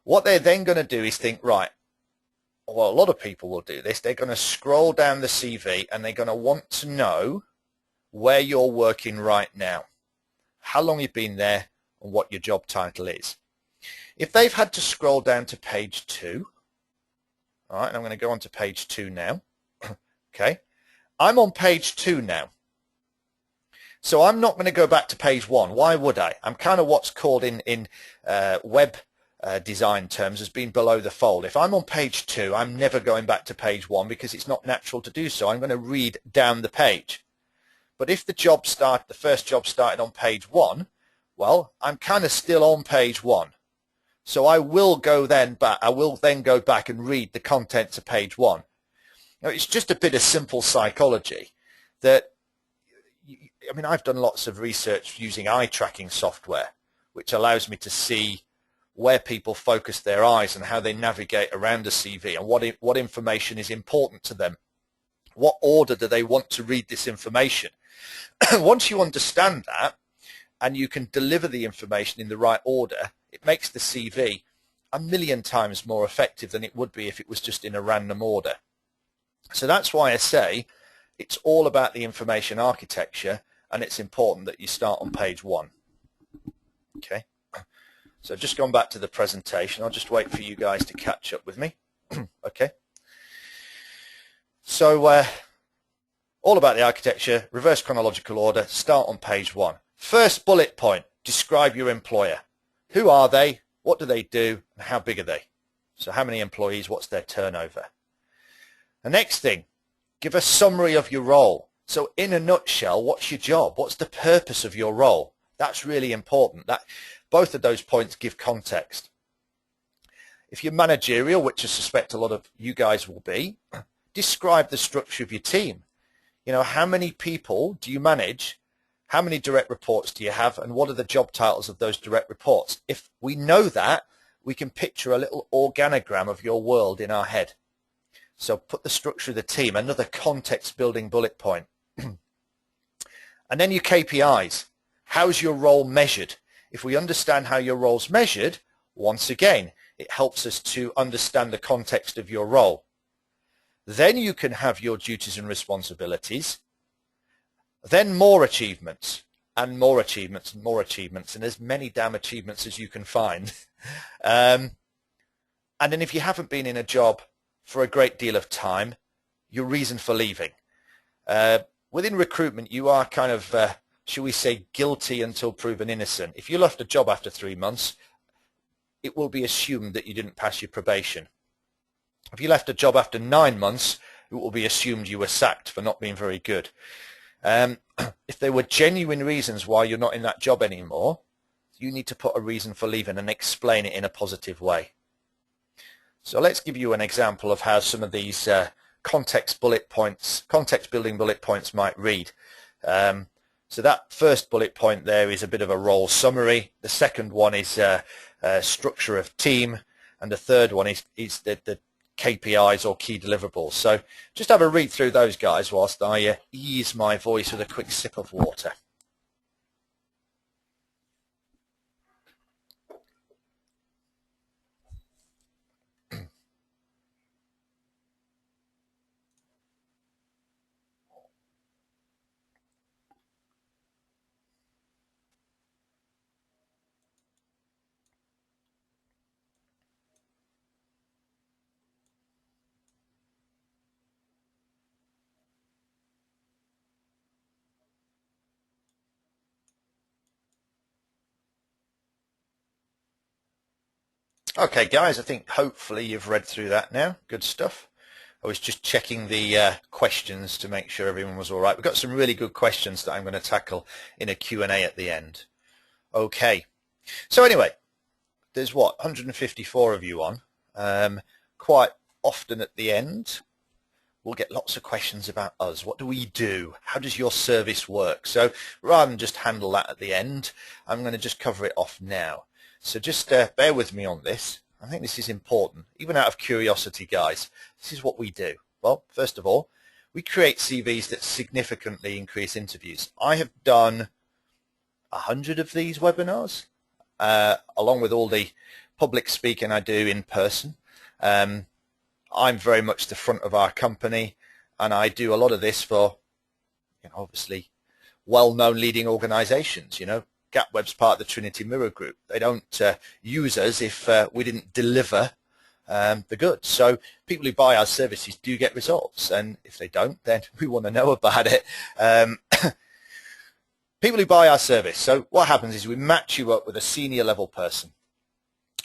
What they're then going to do is think, right, well, a lot of people will do this. They're going to scroll down the CV and they're going to want to know where you're working right now, how long you've been there, and what your job title is. If they've had to scroll down to page 2, all right, and I'm going to go on to page 2 now. Okay, I'm on page 2 now. So I'm not going to go back to page 1. Why would I? I'm kind of what's called in web design terms as being below the fold. If I'm on page 2, I'm never going back to page 1 because it's not natural to do so. I'm going to read down the page. But if the first job started on page 1, well, I'm kind of still on page 1. So I will then go back and read the contents of page 1. Now, it's just a bit of simple psychology that, I mean, I've done lots of research using eye tracking software, which allows me to see where people focus their eyes and how they navigate around a CV and what information is important to them. What order do they want to read this information? Once you understand that, and you can deliver the information in the right order, it makes the CV a million times more effective than it would be if it was just in a random order. So that's why I say it's all about the information architecture, and it's important that you start on page 1. Okay, so just gone back to the presentation. I'll just wait for you guys to catch up with me. Okay, so all about the architecture, reverse chronological order, start on page 1. First bullet point, describe your employer. Who are they? What do they do? And how big are they? So how many employees? What's their turnover? The next thing, give a summary of your role. So in a nutshell, what's your job? What's the purpose of your role? That's really important. Both of those points give context. If you're managerial, which I suspect a lot of you guys will be, describe the structure of your team. You know, how many people do you manage? How many direct reports do you have? And what are the job titles of those direct reports? If we know that, we can picture a little organogram of your world in our head. So put the structure of the team, another context building bullet point. And then your KPIs. How's your role measured? If we understand how your role's measured, once again, it helps us to understand the context of your role. Then you can have your duties and responsibilities. Then more achievements, and more achievements, and more achievements, and as many damn achievements as you can find. And then if you haven't been in a job for a great deal of time, your reason for leaving. Within recruitment, you are kind of, shall we say, guilty until proven innocent. If you left a job after 3 months, it will be assumed that you didn't pass your probation. If you left a job after 9 months, it will be assumed you were sacked for not being very good. If there were genuine reasons why you're not in that job anymore, you need to put a reason for leaving and explain it in a positive way. So let's give you an example of how some of these context building bullet points might read. So that first bullet point there is a bit of a role summary. The second one is structure of team, and the third one is the KPIs or key deliverables. So just have a read through those guys whilst I ease my voice with a quick sip of water. Okay guys, I think hopefully you've read through that now. Good stuff. I was just checking the questions to make sure everyone was all right. We've got some really good questions that I'm going to tackle in a Q&A at the end. Okay. So anyway, there's 154 of you on. Quite often at the end, we'll get lots of questions about us. What do we do? How does your service work? So rather than just handle that at the end, I'm going to just cover it off now. So just bear with me on this. I think this is important, even out of curiosity, guys. This is what we do. Well, first of all, we create CVs that significantly increase interviews. I have done 100 of these webinars, along with all the public speaking I do in person. I'm very much the front of our company, and I do a lot of this for, obviously, well-known leading organizations, GAAPweb's part of the Trinity Mirror Group. They don't use us if we didn't deliver the goods. So people who buy our services do get results, and if they don't, then we want to know about it. People who buy our service. So what happens is we match you up with a senior level person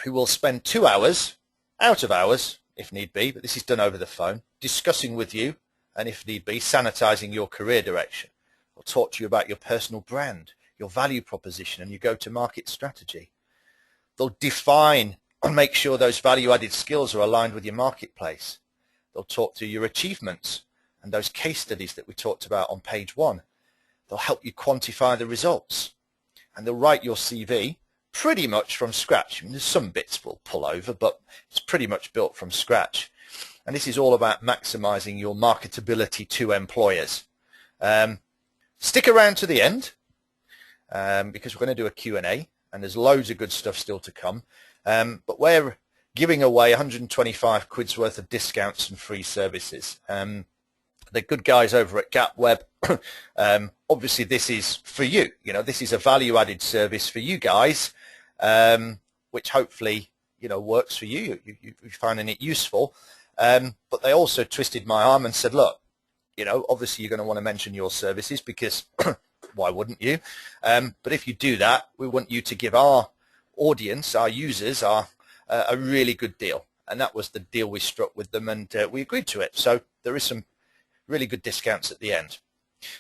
who will spend 2 hours, out of hours, if need be, but this is done over the phone, discussing with you, and if need be, sanitizing your career direction. They'll talk to you about your personal brand, your value proposition, and your go-to-market strategy. They'll define and make sure those value-added skills are aligned with your marketplace. They'll talk through your achievements and those case studies that we talked about on page 1. They'll help you quantify the results, and they'll write your CV pretty much from scratch. There's some bits we'll pull over, but it's pretty much built from scratch. And this is all about maximizing your marketability to employers. Stick around to the end, because we're going to do a Q&A, and there's loads of good stuff still to come. But we're giving away 125 quid's worth of discounts and free services. The good guys over at GAAPweb, obviously this is for you. You know, this is a value-added service for you guys, which hopefully, you know, works for you. You're finding it useful. But they also twisted my arm and said, look, you know, obviously you're going to want to mention your services because why wouldn't you? But if you do that, we want you to give our audience, our users, a really good deal. And that was the deal we struck with them, and we agreed to it. So there is some really good discounts at the end.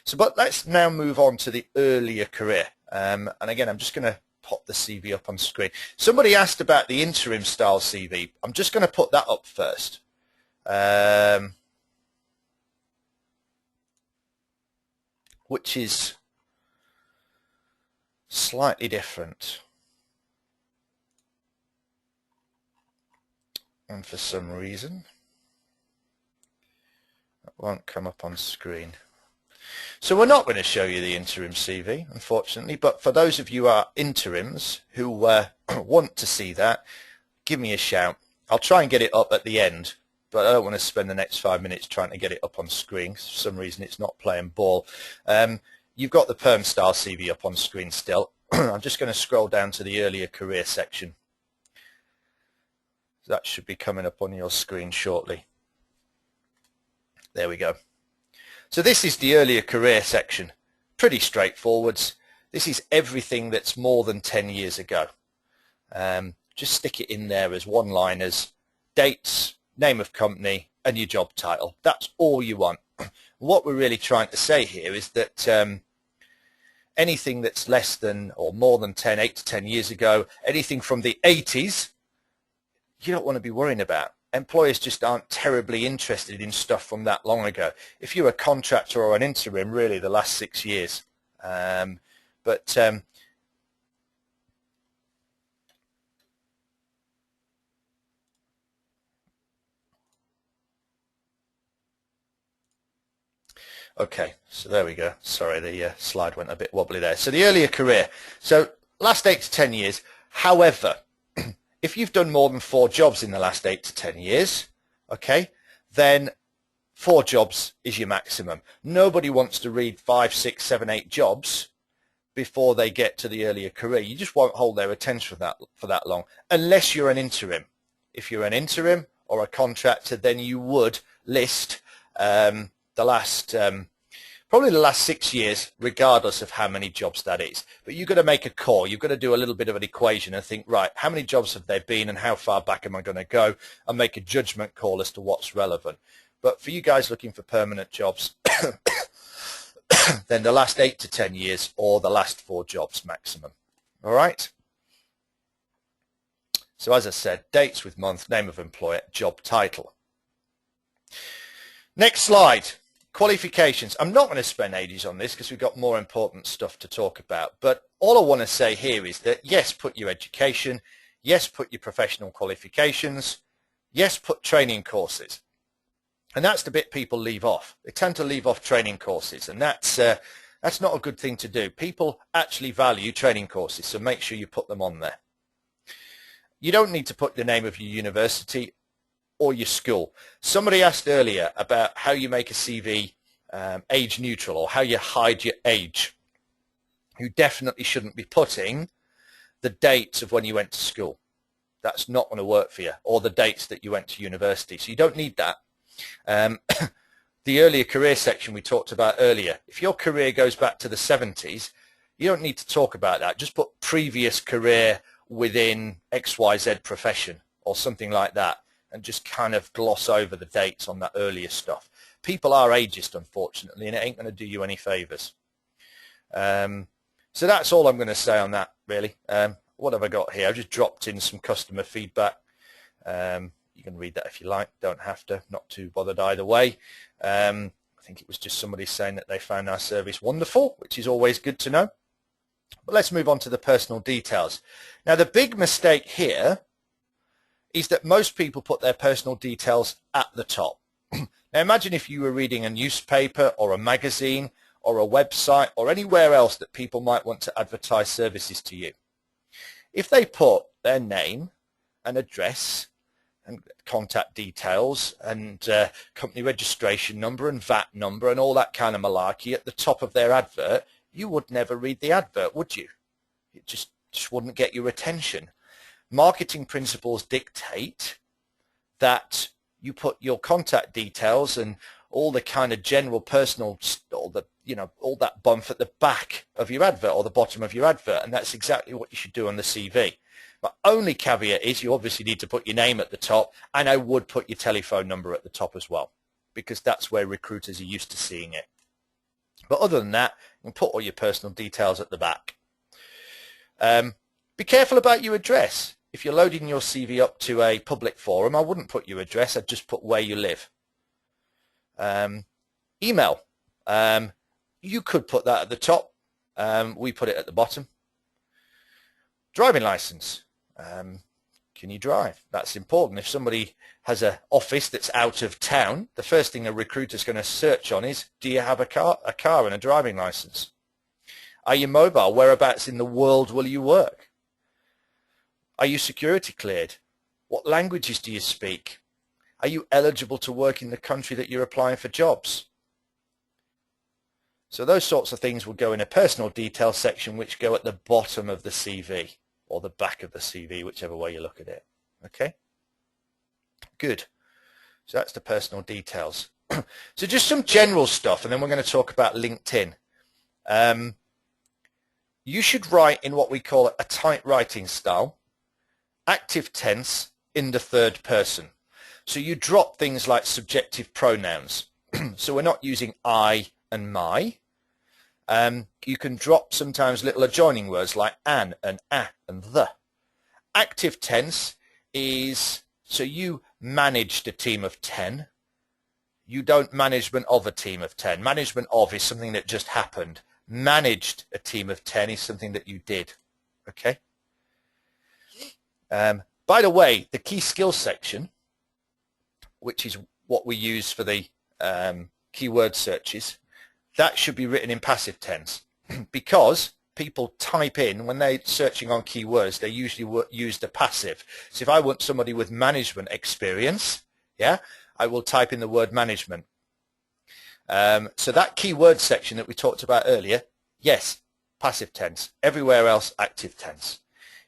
So, but let's now move on to the earlier career. And again, I'm just going to pop the CV up on screen. Somebody asked about the interim style CV. I'm just going to put that up first. Which is slightly different. And for some reason, that won't come up on screen. So we're not going to show you the interim CV, unfortunately, but for those of you who are interims who want to see that, give me a shout. I'll try and get it up at the end, but I don't want to spend the next 5 minutes trying to get it up on screen. For some reason, it's not playing ball. You've got the perm style CV up on screen still. I'm just going to scroll down to the earlier career section. That should be coming up on your screen shortly. There we go. So this is the earlier career section. Pretty straightforward. This is everything that's more than 10 years ago. Just stick it in there as one-liners, dates, name of company, and your job title. That's all you want. What we're really trying to say here is that anything that's less than or more than 8 to 10 years ago, anything from the 80s, you don't want to be worrying about. Employers just aren't terribly interested in stuff from that long ago. If you're a contractor or an interim, really the last 6 years. Okay, so there we go. Sorry, the slide went a bit wobbly there. So the earlier career. So last 8 to 10 years. However, if you've done more than 4 jobs in the last 8 to 10 years, okay, then 4 jobs is your maximum. Nobody wants to read 5, 6, 7, 8 jobs before they get to the earlier career. You just won't hold their attention for that long, unless you're an interim. If you're an interim or a contractor, then you would list probably the last 6 years, regardless of how many jobs that is. But you've got to make a call. You've got to do a little bit of an equation and think, right, how many jobs have there been and how far back am I going to go, and make a judgment call as to what's relevant. But for you guys looking for permanent jobs, then the last 8 to 10 years or the last 4 jobs maximum. All right? So as I said, dates with month, name of employer, job title. Next slide. Qualifications. I'm not going to spend ages on this because we've got more important stuff to talk about. But all I want to say here is that, yes, put your education. Yes, put your professional qualifications. Yes, put training courses. And that's the bit people leave off. They tend to leave off training courses, and that's not a good thing to do. People actually value training courses, so make sure you put them on there. You don't need to put the name of your university or your school. Somebody asked earlier about how you make a CV age neutral, or how you hide your age. You definitely shouldn't be putting the dates of when you went to school. That's not going to work for you, or the dates that you went to university. So you don't need that. The earlier career section we talked about earlier, if your career goes back to the 70s, you don't need to talk about that. Just put previous career within XYZ profession or something like that, and just kind of gloss over the dates on that earlier stuff. People are ageist, unfortunately, and it ain't going to do you any favors. So that's all I'm going to say on that, really. What have I got here? I've just dropped in some customer feedback. You can read that if you like. Don't have to. Not too bothered either way. I think it was just somebody saying that they found our service wonderful, which is always good to know. But let's move on to the personal details. Now, the big mistake here is that most people put their personal details at the top. Now, imagine if you were reading a newspaper or a magazine or a website or anywhere else that people might want to advertise services to you. If they put their name and address and contact details and company registration number and VAT number and all that kind of malarkey at the top of their advert, you would never read the advert, would you? It just wouldn't get your attention. Marketing principles dictate that you put your contact details and all the kind of general personal, all that bump at the back of your advert or the bottom of your advert, and that's exactly what you should do on the CV. My only caveat is you obviously need to put your name at the top, and I would put your telephone number at the top as well, because that's where recruiters are used to seeing it. But other than that, you can put all your personal details at the back. Be careful about your address. If you're loading your CV up to a public forum, I wouldn't put your address, I'd just put where you live. Email. You could put that at the top. We put it at the bottom. Driving license. Can you drive? That's important. If somebody has an office that's out of town, the first thing a recruiter's going to search on is, do you have a car and a driving license? Are you mobile? Whereabouts in the world will you work? Are you security cleared? What languages do you speak? Are you eligible to work in the country that you're applying for jobs? So those sorts of things will go in a personal details section, which go at the bottom of the CV or the back of the CV, whichever way you look at it. Okay? Good. So that's the personal details. So just some general stuff, and then we're going to talk about LinkedIn. You should write in what we call a tight writing style, active tense in the third person. So you drop things like subjective pronouns. So we're not using I and my. You can drop sometimes little adjoining words like an and a and the. Active tense is, so you managed a team of 10. You don't management of a team of 10. Management of is something that just happened. Managed a team of 10 is something that you did. Okay? By the way, the key skills section, which is what we use for the keyword searches, that should be written in passive tense because people type in, when they're searching on keywords, they usually use the passive. So if I want somebody with management experience, yeah, I will type in the word management. So that keyword section that we talked about earlier, yes, passive tense. Everywhere else, active tense.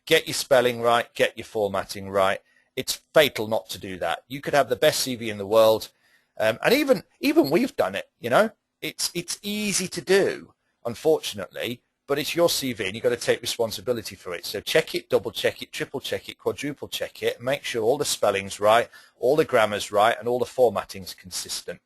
Get your spelling right, get your formatting right. It's fatal not to do that. You could have the best CV in the world, and even we've done it, you know. It's easy to do, unfortunately, but it's your CV and you've got to take responsibility for it. So check it, double check it, triple check it, quadruple check it, and make sure all the spelling's right, all the grammar's right, and all the formatting's consistent.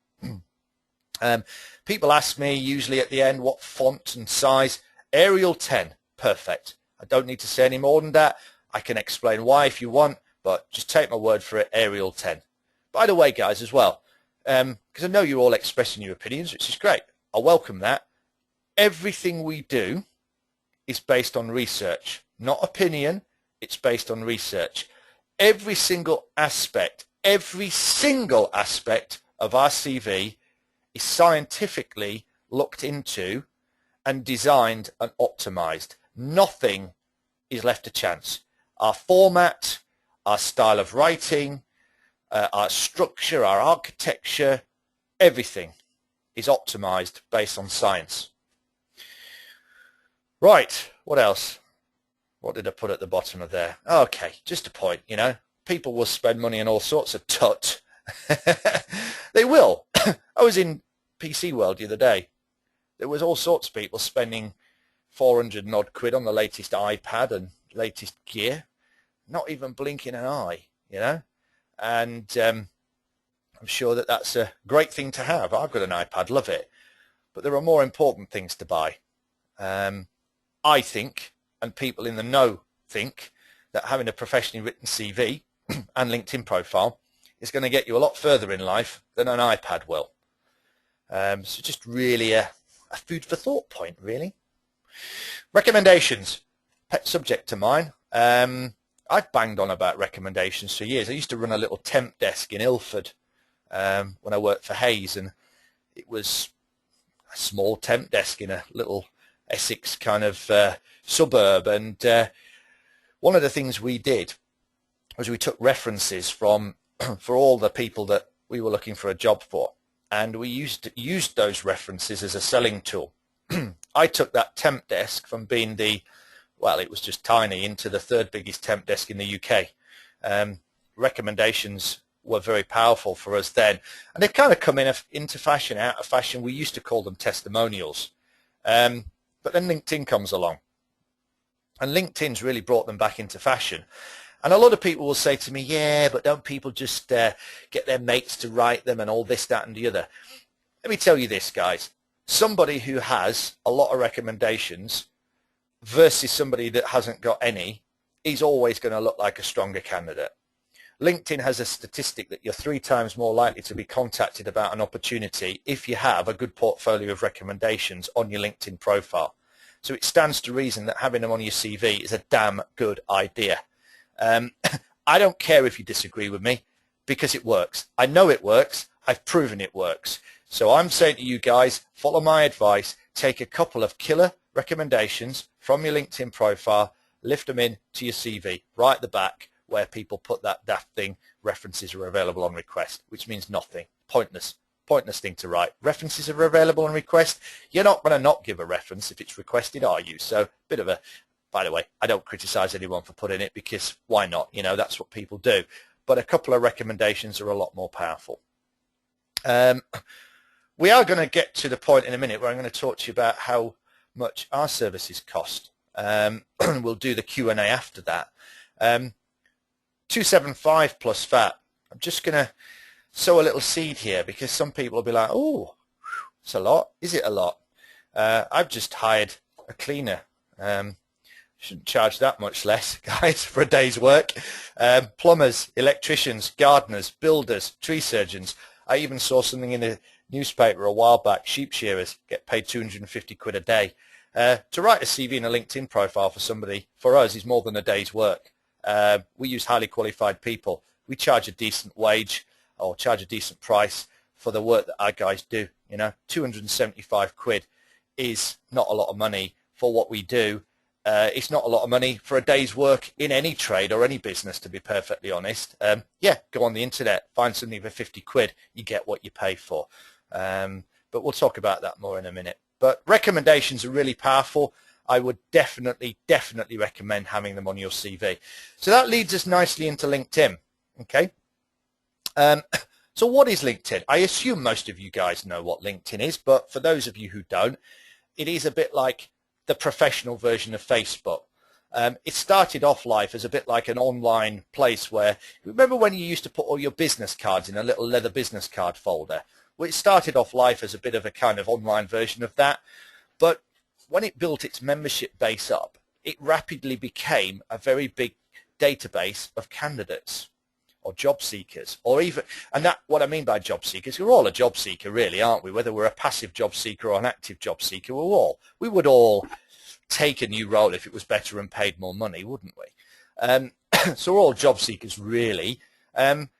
People ask me usually at the end what font and size. Arial 10, perfect. I don't need to say any more than that. I can explain why if you want, but just take my word for it, Arial 10. By the way, guys, as well, because I know you're all expressing your opinions, which is great. I welcome that. Everything we do is based on research, not opinion. It's based on research. Every single aspect of our CV is scientifically looked into and designed and optimized. Nothing is left to chance. Our format, our style of writing, our structure, our architecture, everything is optimized based on science. Right, what else? What did I put at the bottom of there? Okay, just a point, you know. People will spend money on all sorts of tut. They will. I was in PC World the other day. There was all sorts of people spending 400 and odd quid on the latest iPad and latest gear, not even blinking an eye, you know. And I'm sure that that's a great thing to have. I've got an iPad, love it. But there are more important things to buy. I think, and people in the know think, that having a professionally written CV and LinkedIn profile is going to get you a lot further in life than an iPad will. So just really a food for thought point, really. Recommendations, pet subject to mine. I've banged on about recommendations for years. I used to run a little temp desk in Ilford when I worked for Hayes, and it was, small temp desk in a little Essex kind of suburb, and one of the things we did was we took references from for all the people that we were looking for a job for, and we used those references as a selling tool. I took that temp desk from being well, it was just tiny, into the third biggest temp desk in the UK. Recommendations were very powerful for us then, and they've kind of come into fashion, out of fashion. We used to call them testimonials, but then LinkedIn comes along, and LinkedIn's really brought them back into fashion. And a lot of people will say to me, yeah, but don't people just get their mates to write them and all this, that and the other? Let me tell you this, guys. Somebody who has a lot of recommendations versus somebody that hasn't got any is always going to look like a stronger candidate. LinkedIn has a statistic that you're 3 times more likely to be contacted about an opportunity if you have a good portfolio of recommendations on your LinkedIn profile. So it stands to reason that having them on your CV is a damn good idea. I don't care if you disagree with me, because it works. I know it works. I've proven it works. So I'm saying to you guys, follow my advice. Take a couple of killer recommendations from your LinkedIn profile, lift them in to your CV, right at the back where people put that daft thing, references are available on request, which means nothing. Pointless thing to write. References are available on request. You're not going to not give a reference if it's requested, are you? So bit of a, by the way, I don't criticize anyone for putting it, because why not? You know, that's what people do. But a couple of recommendations are a lot more powerful. We are going to get to the point in a minute where I'm going to talk to you about how much our services cost. We'll do the Q&A after that. 275 plus VAT. I'm just going to sow a little seed here, because some people will be like, oh, it's a lot. Is it a lot? I've just hired a cleaner. Shouldn't charge that much less, guys, for a day's work. Plumbers, electricians, gardeners, builders, tree surgeons. I even saw something in the newspaper a while back. Sheep shearers get paid 250 quid a day. To write a CV and a LinkedIn profile for somebody, for us, is more than a day's work. We use highly qualified people. We charge a decent wage, or charge a decent price for the work that our guys do. You know, 275 quid is not a lot of money for what we do. It's not a lot of money for a day's work in any trade or any business, to be perfectly honest. Yeah, go on the internet, find something for 50 quid, you get what you pay for. But we'll talk about that more in a minute. But recommendations are really powerful. I would definitely recommend having them on your CV. So that leads us nicely into LinkedIn. Okay. So what is LinkedIn? I assume most of you guys know what LinkedIn is, but for those of you who don't, it is a bit like the professional version of Facebook. It started off life as a bit like an online place where, remember when you used to put all your business cards in a little leather business card folder? Well, it started off life as a bit of a kind of online version of that, but when it built its membership base up, it rapidly became a very big database of candidates or job seekers, or even, and that, what I mean by job seekers, we're all a job seeker really, aren't we? Whether we're a passive job seeker or an active job seeker, we would all take a new role if it was better and paid more money, wouldn't we? So we're all job seekers really. And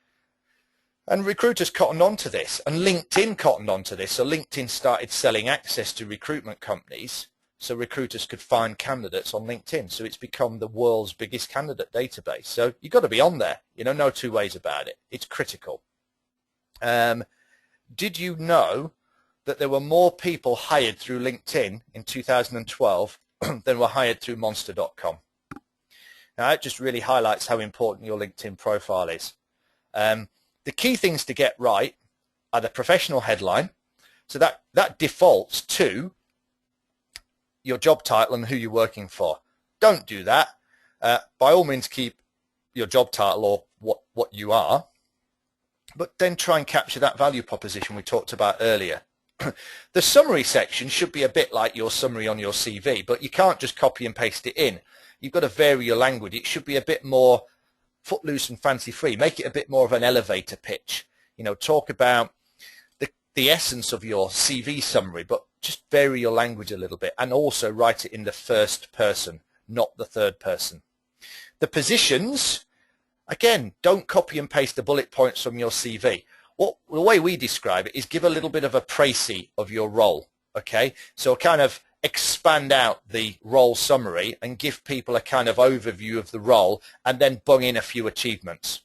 recruiters cottoned onto this, and LinkedIn cottoned onto this. So LinkedIn started selling access to recruitment companies so recruiters could find candidates on LinkedIn. So it's become the world's biggest candidate database. So you've got to be on there, you know, no two ways about it. It's critical. Did you know that there were more people hired through LinkedIn in 2012 than were hired through Monster.com? Now that just really highlights how important your LinkedIn profile is. The key things to get right are the professional headline. So that defaults to your job title and who you're working for. Don't do that. By all means, keep your job title or what you are, but then try and capture that value proposition we talked about earlier. The summary section should be a bit like your summary on your CV, but you can't just copy and paste it in. You've got to vary your language. It should be a bit more footloose and fancy free. Make it a bit more of an elevator pitch. You know, talk about the essence of your CV summary, but just vary your language a little bit, and also write it in the first person, not the third person. The positions, again, don't copy and paste the bullet points from your CV. The way we describe it is give a little bit of a précis of your role. Okay, so kind of expand out the role summary and give people a kind of overview of the role, and then bung in a few achievements.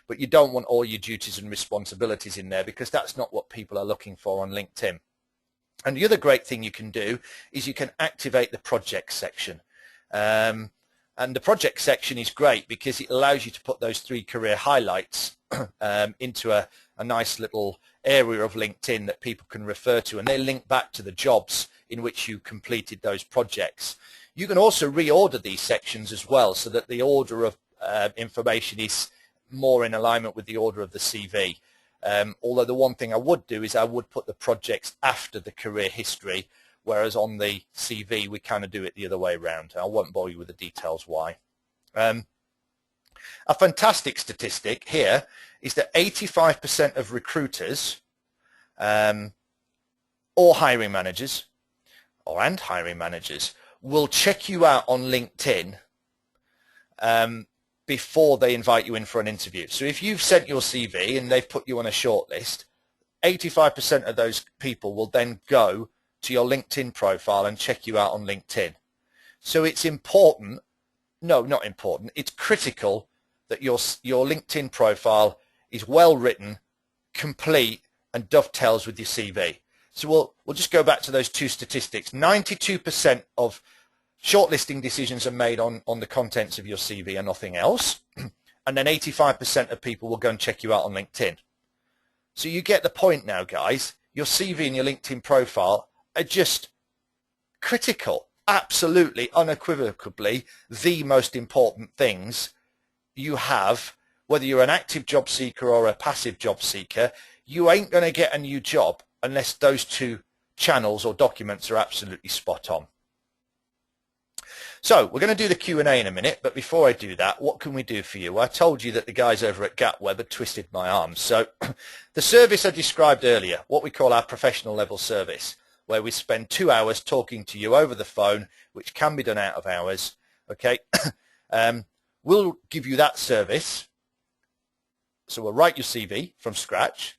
But you don't want all your duties and responsibilities in there, because that's not what people are looking for on LinkedIn. And the other great thing you can do is you can activate the project section. And the project section is great because it allows you to put those 3 career highlights into a nice little area of LinkedIn that people can refer to, and they link back to the jobs in which you completed those projects. You can also reorder these sections as well, so that the order of information is more in alignment with the order of the CV. Although the one thing I would do is I would put the projects after the career history, whereas on the CV we kind of do it the other way around. I won't bore you with the details why. A fantastic statistic here is that 85% of recruiters or hiring managers and hiring managers will check you out on LinkedIn before they invite you in for an interview. So if you've sent your CV and they've put you on a shortlist, 85% of those people will then go to your LinkedIn profile and check you out on LinkedIn. So it's important, no, not important, it's critical that your LinkedIn profile is well written, complete, and dovetails with your CV. So we'll just go back to those 2 statistics. 92% of shortlisting decisions are made on the contents of your CV and nothing else. And then 85% of people will go and check you out on LinkedIn. So you get the point now, guys. Your CV and your LinkedIn profile are just critical, absolutely, unequivocally, the most important things you have, whether you're an active job seeker or a passive job seeker. You ain't going to get a new job unless those 2 channels or documents are absolutely spot on. So we're going to do the Q&A in a minute, but before I do that, what can we do for you? Well, I told you that the guys over at GAAPweb had twisted my arm. So the service I described earlier, what we call our professional level service, where we spend 2 hours talking to you over the phone, which can be done out of hours, okay? We'll give you that service. So we'll write your CV from scratch.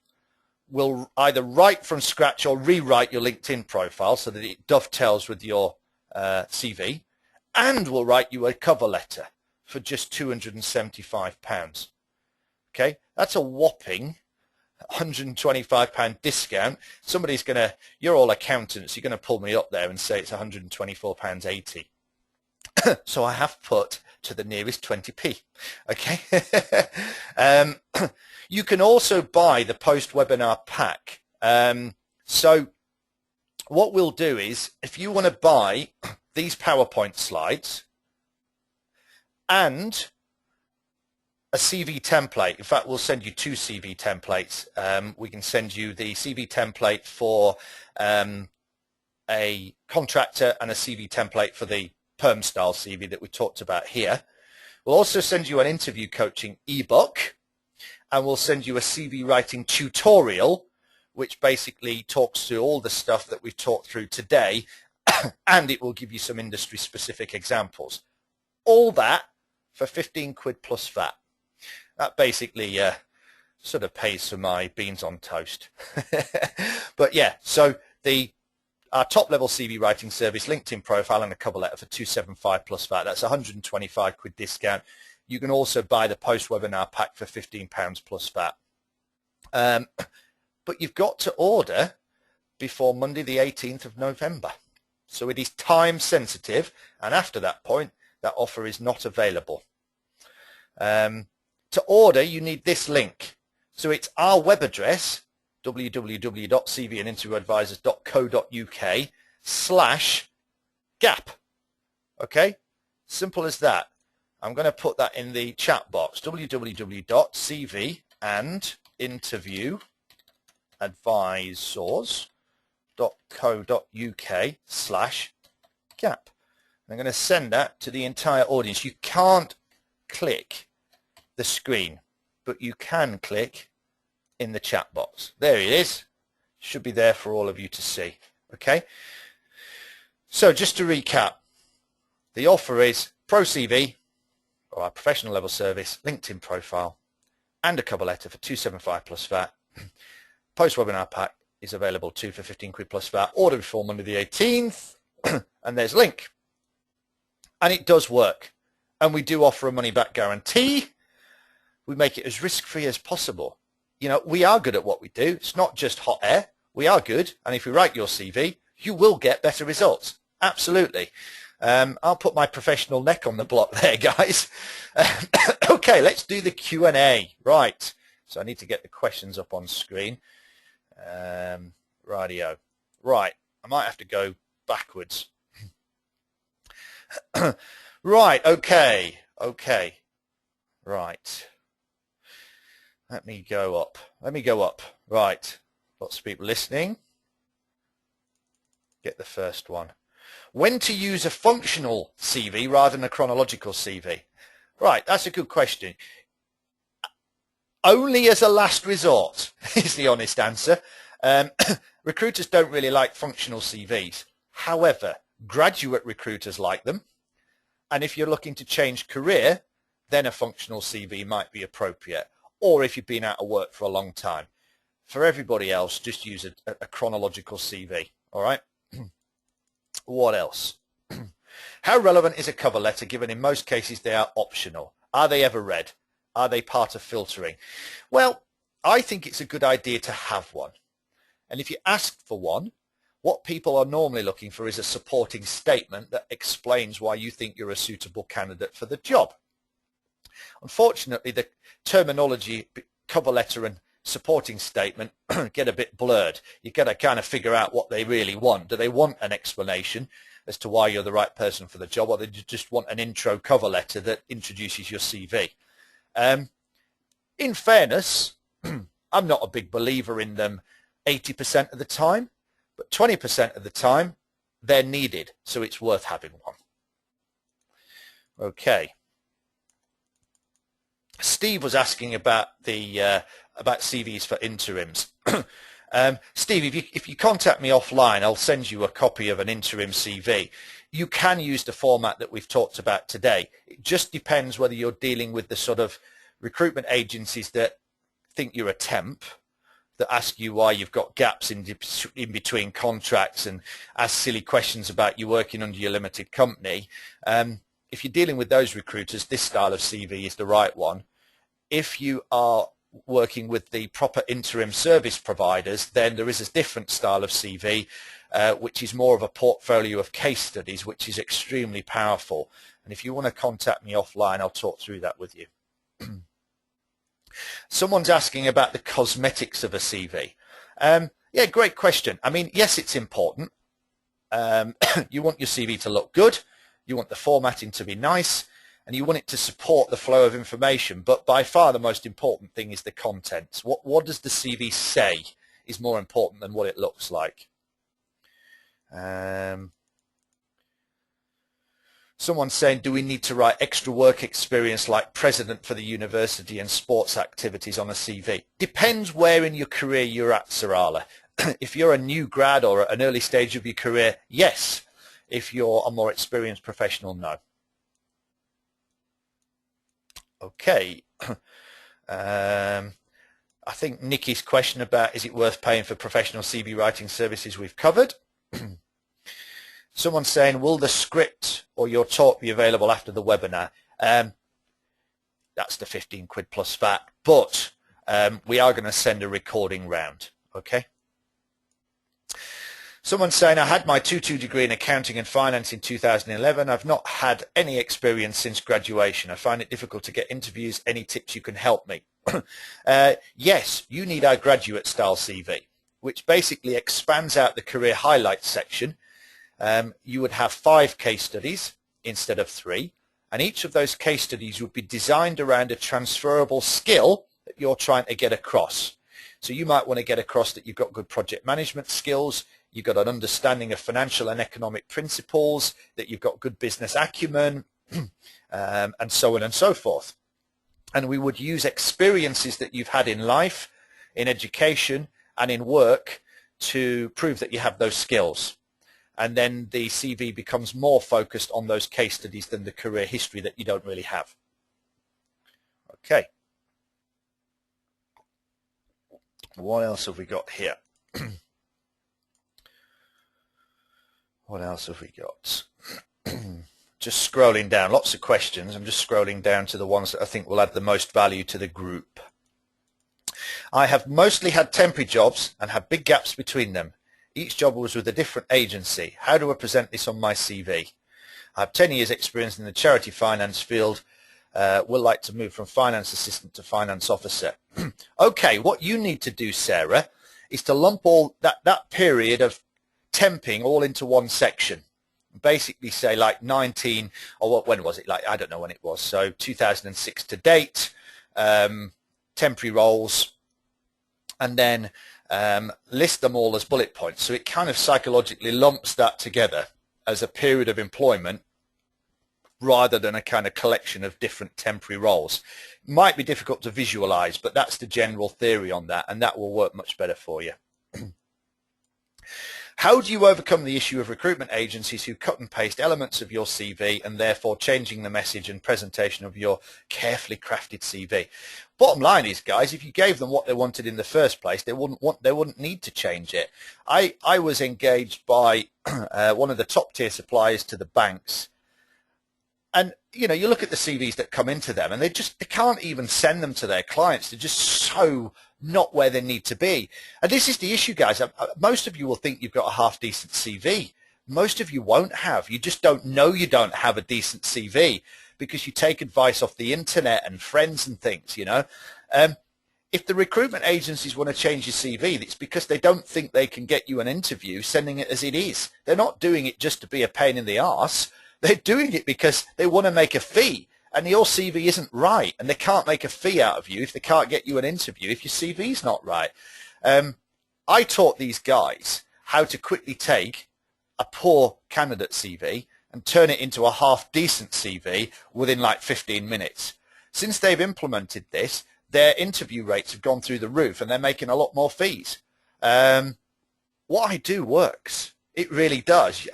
We'll either write from scratch or rewrite your LinkedIn profile so that it dovetails with your CV. And we'll write you a cover letter for just £275. Okay, that's a whopping £125 discount. Somebody's going to, you're all accountants, you're going to pull me up there and say it's £124.80. So I have put to the nearest 20p. Okay. You can also buy the post-webinar pack. So what we'll do is, if you want to buy these PowerPoint slides and a CV template, in fact we'll send you 2 CV templates. We can send you the CV template for a contractor and a CV template for the perm style CV that we talked about here. We'll also send you an interview coaching ebook, and we'll send you a CV writing tutorial, which basically talks through all the stuff that we've talked through today, and it will give you some industry specific examples. All that for 15 quid plus VAT. That basically sort of pays for my beans on toast. But yeah, so our top level CV writing service, LinkedIn profile and a cover letter for 275 plus VAT. That's 125 quid discount. You can also buy the post webinar pack for £15 plus VAT. But you've got to order before Monday the 18th of November. So it is time sensitive, and after that point that offer is not available. To order you need this link. So it's our web address, www.cvinterviewadvisors.co.uk/GAAP. Okay, simple as that. I'm going to put that in the chat box, www.cvinterviewadvisors.co.uk/GAAP. I'm going to send that to the entire audience. You can't click the screen, but you can click in the chat box. There it is. Should be there for all of you to see. Okay. So just to recap, the offer is Pro CV, or our professional level service, LinkedIn profile, and a cover letter for 275 plus VAT, post webinar pack is available too for 15 quid plus VAT. Order before Monday the 18th. And there's a link. And it does work. And we do offer a money back guarantee. We make it as risk-free as possible. You know, we are good at what we do. It's not just hot air. We are good. And if we write your CV, you will get better results. Absolutely. I'll put my professional neck on the block there, guys. Okay, let's do the Q&A. Right. So I need to get the questions up on screen. Rightio. Right. I might have to go backwards. Right. Okay. Okay. Right. Let me go up. Right. Lots of people listening. Get the first one. When to use a functional CV rather than a chronological CV? Right, that's a good question. Only as a last resort is the honest answer. Recruiters don't really like functional CVs. However, graduate recruiters like them. And if you're looking to change career, then a functional CV might be appropriate. Or if you've been out of work for a long time. For everybody else, just use a chronological CV. All right? What else? How relevant is a cover letter, given in most cases they are optional? Are they ever read? Are they part of filtering? Well, I think it's a good idea to have one. And if you ask for one, what people are normally looking for is a supporting statement that explains why you think you're a suitable candidate for the job. Unfortunately, the terminology cover letter and supporting statement get a bit blurred. You've got to kind of figure out what they really want. Do they want an explanation as to why you're the right person for the job, or do they just want an intro cover letter that introduces your CV? In fairness, I'm not a big believer in them 80% of the time, but 20% of the time they're needed, so it's worth having one. Okay. Steve was asking about the about CVs for interims. Steve, if you contact me offline, I'll send you a copy of an interim CV. You can use the format that we've talked about today. It just depends whether you're dealing with the sort of recruitment agencies that think you're a temp, that ask you why you've got gaps in between contracts and ask silly questions about you working under your limited company. If you're dealing with those recruiters, this style of CV is the right one. If you are working with the proper interim service providers, then there is a different style of CV, which is more of a portfolio of case studies, which is extremely powerful. And if you want to contact me offline, I'll talk through that with you. Someone's asking about the cosmetics of a CV. Yeah, great question. I mean, yes, it's important. You want your CV to look good. You want the formatting to be nice. And you want it to support the flow of information. But by far the most important thing is the contents. What does the CV say is more important than what it looks like. Someone's saying, do we need to write extra work experience like president for the university and sports activities on a CV? Depends where in your career you're at, Sir Arla. If you're a new grad or at an early stage of your career, yes. If you're a more experienced professional, no. Okay. I think Nikki's question about is it worth paying for professional CV writing services we've covered. Someone's saying, will the script or your talk be available after the webinar? That's the 15 quid plus VAT, but we are going to send a recording round, okay? Someone's saying, I had my 2-2 degree in accounting and finance in 2011. I've not had any experience since graduation. I find it difficult to get interviews. Any tips you can help me? Yes, you need our graduate style CV, which basically expands out the career highlights section. You would have 5 case studies instead of 3, and each of those case studies would be designed around a transferable skill that you're trying to get across. So you might want to get across that you've got good project management skills, you've got an understanding of financial and economic principles, that you've got good business acumen, and so on and so forth. And we would use experiences that you've had in life, in education, and in work to prove that you have those skills. And then the CV becomes more focused on those case studies than the career history that you don't really have. Okay. What else have we got here? What else have we got? Just scrolling down, lots of questions. I'm just scrolling down to the ones that I think will add the most value to the group. I have mostly had temporary jobs and had big gaps between them. Each job was with a different agency. How do I present this on my CV? I have 10 years experience in the charity finance field. Would like to move from finance assistant to finance officer. Okay, what you need to do, Sarah, is to lump all that period of temping all into one section. Basically say like 19, or when was it? Like, I don't know when it was. So 2006 to date, temporary roles, and then list them all as bullet points. So it kind of psychologically lumps that together as a period of employment rather than a kind of collection of different temporary roles. It might be difficult to visualize, but that's the general theory on that, and that will work much better for you. How do you overcome the issue of recruitment agencies who cut and paste elements of your CV and therefore changing the message and presentation of your carefully crafted CV? Bottom line is, guys, if you gave them what they wanted in the first place, they wouldn't need to change it. I was engaged by one of the top tier suppliers to the banks, and you know, you look at the CVs that come into them, and they can't even send them to their clients. They're just so not where they need to be. And this is the issue, guys. Most of you will think you've got a half decent CV. Most of you won't have. You just don't know you don't have a decent CV because you take advice off the internet and friends and things, you know. If the recruitment agencies want to change your CV, it's because they don't think they can get you an interview sending it as it is. They're not doing it just to be a pain in the arse. They're doing it because they want to make a fee. And your CV isn't right, and they can't make a fee out of you if they can't get you an interview if your CV's not right. I taught these guys how to quickly take a poor candidate CV and turn it into a half-decent CV within like 15 minutes. Since they've implemented this, their interview rates have gone through the roof, and they're making a lot more fees. What I do works. It really does.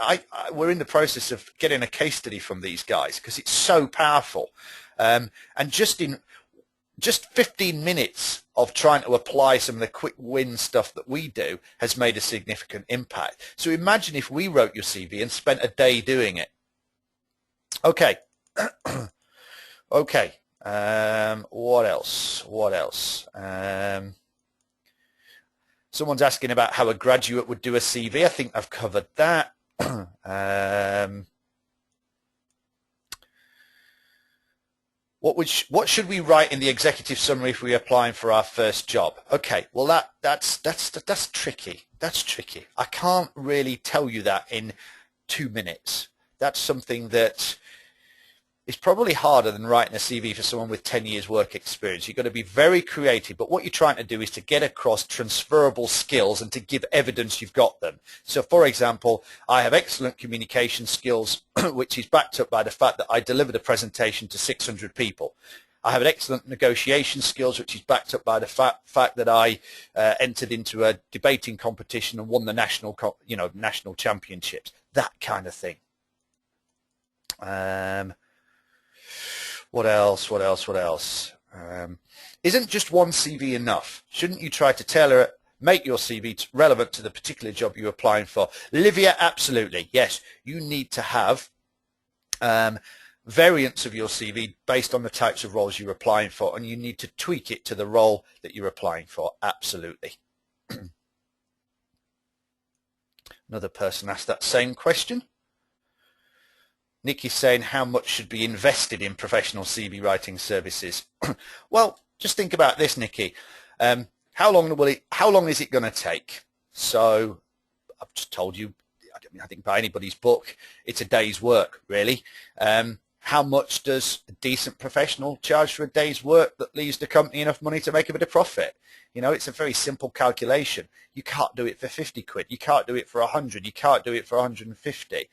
We're in the process of getting a case study from these guys because it's so powerful. And just 15 minutes of trying to apply some of the quick win stuff that we do has made a significant impact. So imagine if we wrote your CV and spent a day doing it. Okay. Okay. What else? Someone's asking about how a graduate would do a CV. I think I've covered that. What should we write in the executive summary if we're applying for our first job? Okay, well that's tricky. That's tricky. I can't really tell you that in 2 minutes. That's something that is probably harder than writing a CV for someone with 10 years work experience. You've got to be very creative, but what you're trying to do is to get across transferable skills and to give evidence you've got them. So for example, I have excellent communication skills, which is backed up by the fact that I delivered a presentation to 600 people. I have excellent negotiation skills, which is backed up by the fact that I entered into a debating competition and won the national championships. That kind of thing. What else? Isn't just one CV enough? Shouldn't you try to tailor it, make your CV relevant to the particular job you're applying for? Livia, absolutely. Yes, you need to have variants of your CV based on the types of roles you're applying for, and you need to tweak it to the role that you're applying for. Absolutely. Another person asked that same question. Nikki's saying how much should be invested in professional CV writing services. Well, just think about this, Nikki. How long is it going to take? So I've just told you, I think by anybody's book, it's a day's work, really. How much does a decent professional charge for a day's work that leaves the company enough money to make a bit of profit? You know, it's a very simple calculation. You can't do it for 50 quid. You can't do it for 100. You can't do it for 150.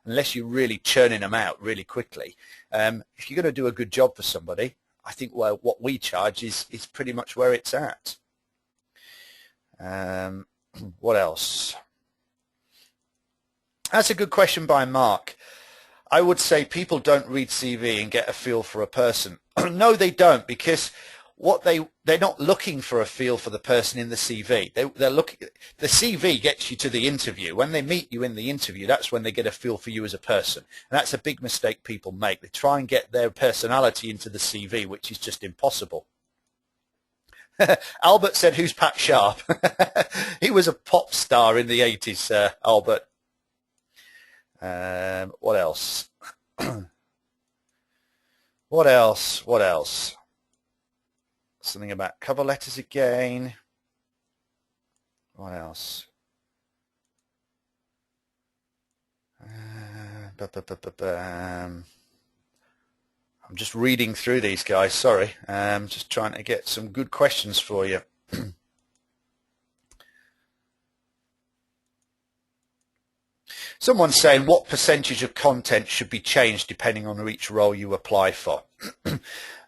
Unless you're really churning them out really quickly. If you're going to do a good job for somebody, I think what we charge is pretty much where it's at. What else? That's a good question by Mark. I would say people don't read CV and get a feel for a person. No, they don't, because they're not looking for a feel for the person in the CV. They're looking. The CV gets you to the interview. When they meet you in the interview, that's when they get a feel for you as a person. And that's a big mistake people make. They try and get their personality into the CV, which is just impossible. Albert said, "Who's Pat Sharp?" He was a pop star in the 80s, Albert. What else? What else? What else? Something about cover letters again. What else? I'm just reading through these, guys. Sorry. Just trying to get some good questions for you. Someone's saying, what percentage of content should be changed depending on each role you apply for?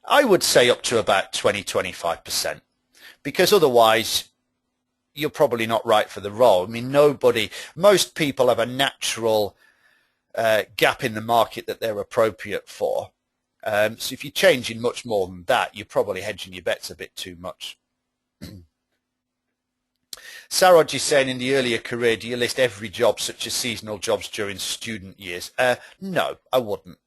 I would say up to about 20-25%, because otherwise you're probably not right for the role. I mean, most people have a natural gap in the market that they're appropriate for. So if you're changing much more than that, you're probably hedging your bets a bit too much. Saroj is saying, in the earlier career, do you list every job such as seasonal jobs during student years? No, I wouldn't.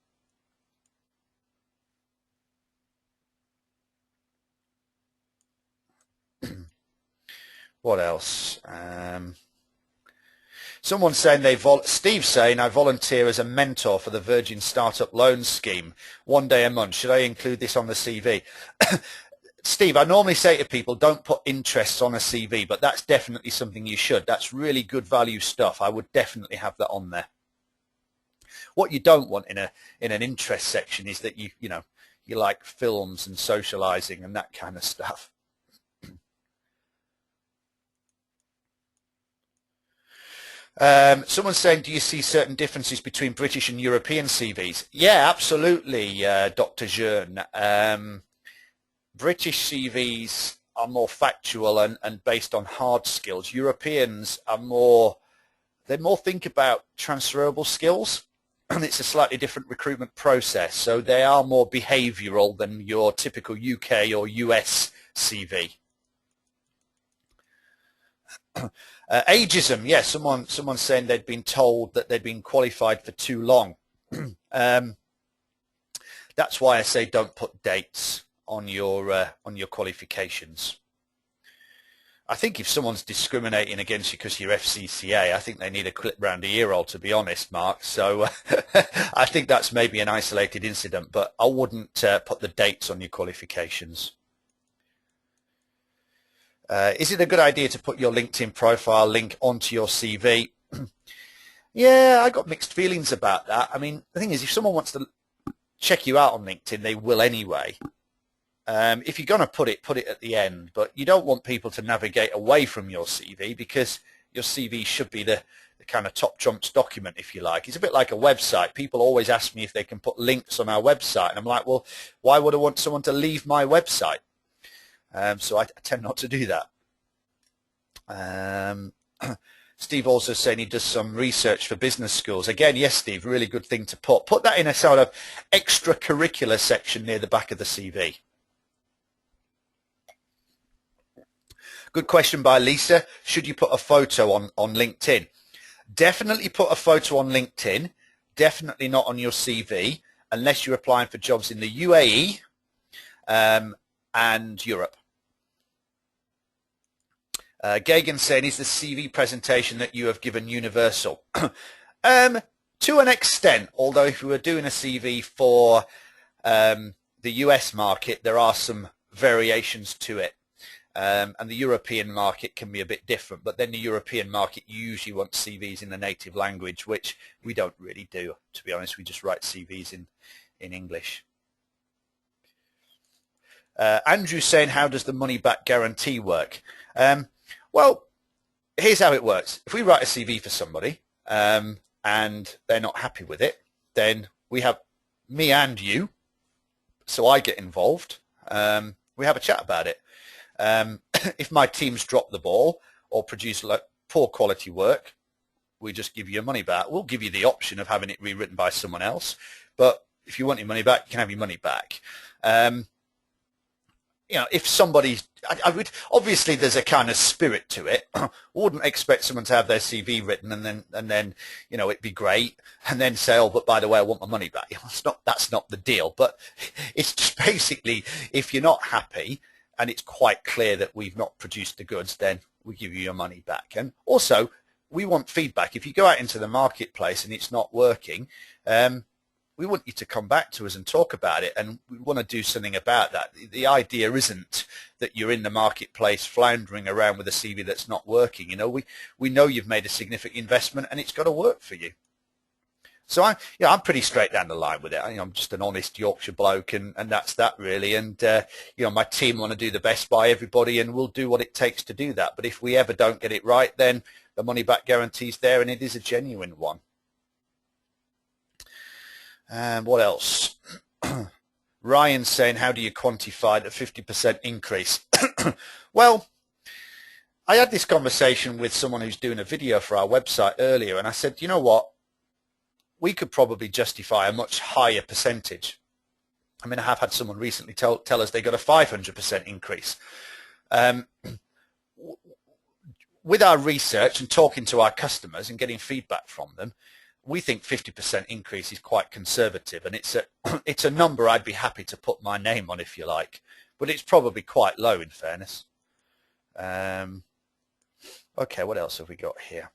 What else? Someone's saying Steve's saying, I volunteer as a mentor for the Virgin Startup Loan Scheme, 1 day a month. Should I include this on the CV? Steve, I normally say to people, don't put interests on a CV, but that's definitely something you should. That's really good value stuff. I would definitely have that on there. What you don't want in an interest section is that you like films and socializing and that kind of stuff. Someone's saying, do you see certain differences between British and European CVs? Yeah, absolutely, Dr. Jearn. British CVs are more factual and based on hard skills. Europeans are more think about transferable skills, and it's a slightly different recruitment process. So they are more behavioural than your typical UK or US CV. Ageism, yes. Someone's saying they'd been told that they'd been qualified for too long. That's why I say don't put dates on your qualifications. I think if someone's discriminating against you because you're FCCA, I think they need a clip round the ear hole, to be honest, Mark. So I think that's maybe an isolated incident, but I wouldn't put the dates on your qualifications. Is it a good idea to put your LinkedIn profile link onto your CV? Yeah, I got mixed feelings about that. I mean, the thing is, if someone wants to check you out on LinkedIn, they will anyway. If you're going to put it at the end, but you don't want people to navigate away from your CV, because your CV should be the kind of top trumps document, if you like. It's a bit like a website. People always ask me if they can put links on our website, and I'm like, well, why would I want someone to leave my website? So I tend not to do that. Steve also saying he does some research for business schools. Again, yes, Steve, really good thing to put. Put that in a sort of extracurricular section near the back of the CV. Good question by Lisa. Should you put a photo on LinkedIn? Definitely put a photo on LinkedIn. Definitely not on your CV, unless you're applying for jobs in the UAE and Europe. Gagan saying, is the CV presentation that you have given universal? To an extent, although if we were doing a CV for the US market, there are some variations to it. And the European market can be a bit different, but then the European market usually wants CVs in the native language, which we don't really do, to be honest. We just write CVs in English. Andrew's saying, how does the money back guarantee work? Well, here's how it works. If we write a CV for somebody and they're not happy with it, then we have me and you, so I get involved. We have a chat about it. If my teams drop the ball or produce poor quality work, we just give you your money back. We'll give you the option of having it rewritten by someone else, but if you want your money back, you can have your money back. if somebody's, I would, obviously there's a kind of spirit to it. I wouldn't expect someone to have their CV written and then, it'd be great, and then say, oh, but by the way, I want my money back. That's not the deal. But it's just basically, if you're not happy and it's quite clear that we've not produced the goods, then we give you your money back. And also, we want feedback. If you go out into the marketplace and it's not working, we want you to come back to us and talk about it, and we want to do something about that. The idea isn't that you're in the marketplace floundering around with a CV that's not working. We know you've made a significant investment and it's got to work for you. So I'm pretty straight down the line with it. I'm just an honest Yorkshire bloke, and that's that really. And my team want to do the best by everybody, and we'll do what it takes to do that. But if we ever don't get it right, then the money back guarantee's there, and it is a genuine one. And what else? Ryan's saying, how do you quantify the 50% increase? Well, I had this conversation with someone who's doing a video for our website earlier, and I said, you know what? We could probably justify a much higher percentage. I mean, I have had someone recently tell us they got a 500% increase. With our research and talking to our customers and getting feedback from them, we think 50% increase is quite conservative, and it's a number I'd be happy to put my name on, if you like, but it's probably quite low in fairness. Okay, what else have we got here?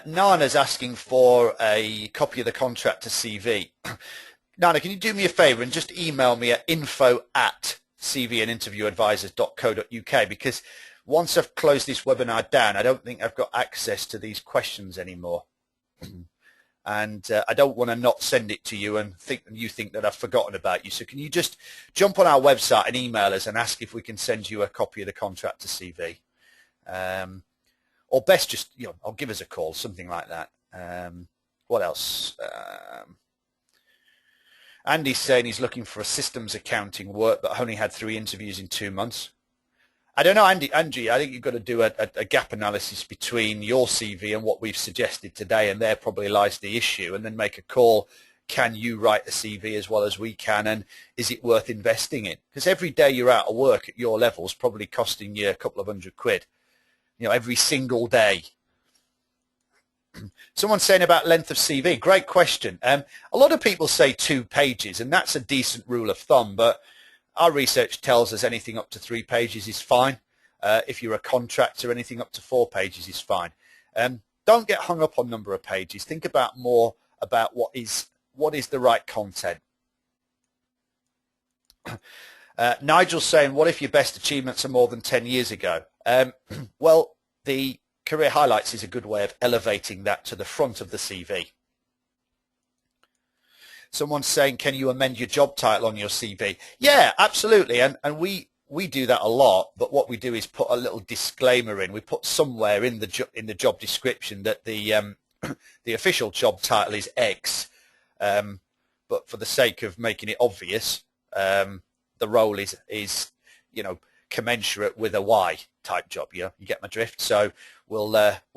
Nana's asking for a copy of the contractor CV. Nana, can you do me a favor and just email me at info@cvandinterviewadvisors.co.uk, because once I've closed this webinar down, I don't think I've got access to these questions anymore. And I don't want to not send it to you and you think that I've forgotten about you. So can you just jump on our website and email us and ask if we can send you a copy of the contractor CV? Or best just, I'll give us a call, something like that. What else? Andy's saying he's looking for a systems accounting work, but only had 3 interviews in 2 months. I don't know, Andy, I think you've got to do a gap analysis between your CV and what we've suggested today, and there probably lies the issue, and then make a call. Can you write a CV as well as we can, and is it worth investing in? Because every day you're out of work at your level is probably costing you a couple of £100, every single day. Someone's saying about length of CV. Great question. A lot of people say 2 pages, and that's a decent rule of thumb, but our research tells us anything up to 3 pages is fine. If you're a contractor, anything up to 4 pages is fine. Don't get hung up on number of pages. Think about more about what is the right content. Nigel's saying, what if your best achievements are more than 10 years ago? Well, the career highlights is a good way of elevating that to the front of the CV. Someone's saying, can you amend your job title on your CV? Yeah, absolutely. And we do that a lot, but what we do is put a little disclaimer in. We put somewhere in the job description that the official job title is X, but for the sake of making it obvious, the role is commensurate with a Y type job. You get my drift. So we'll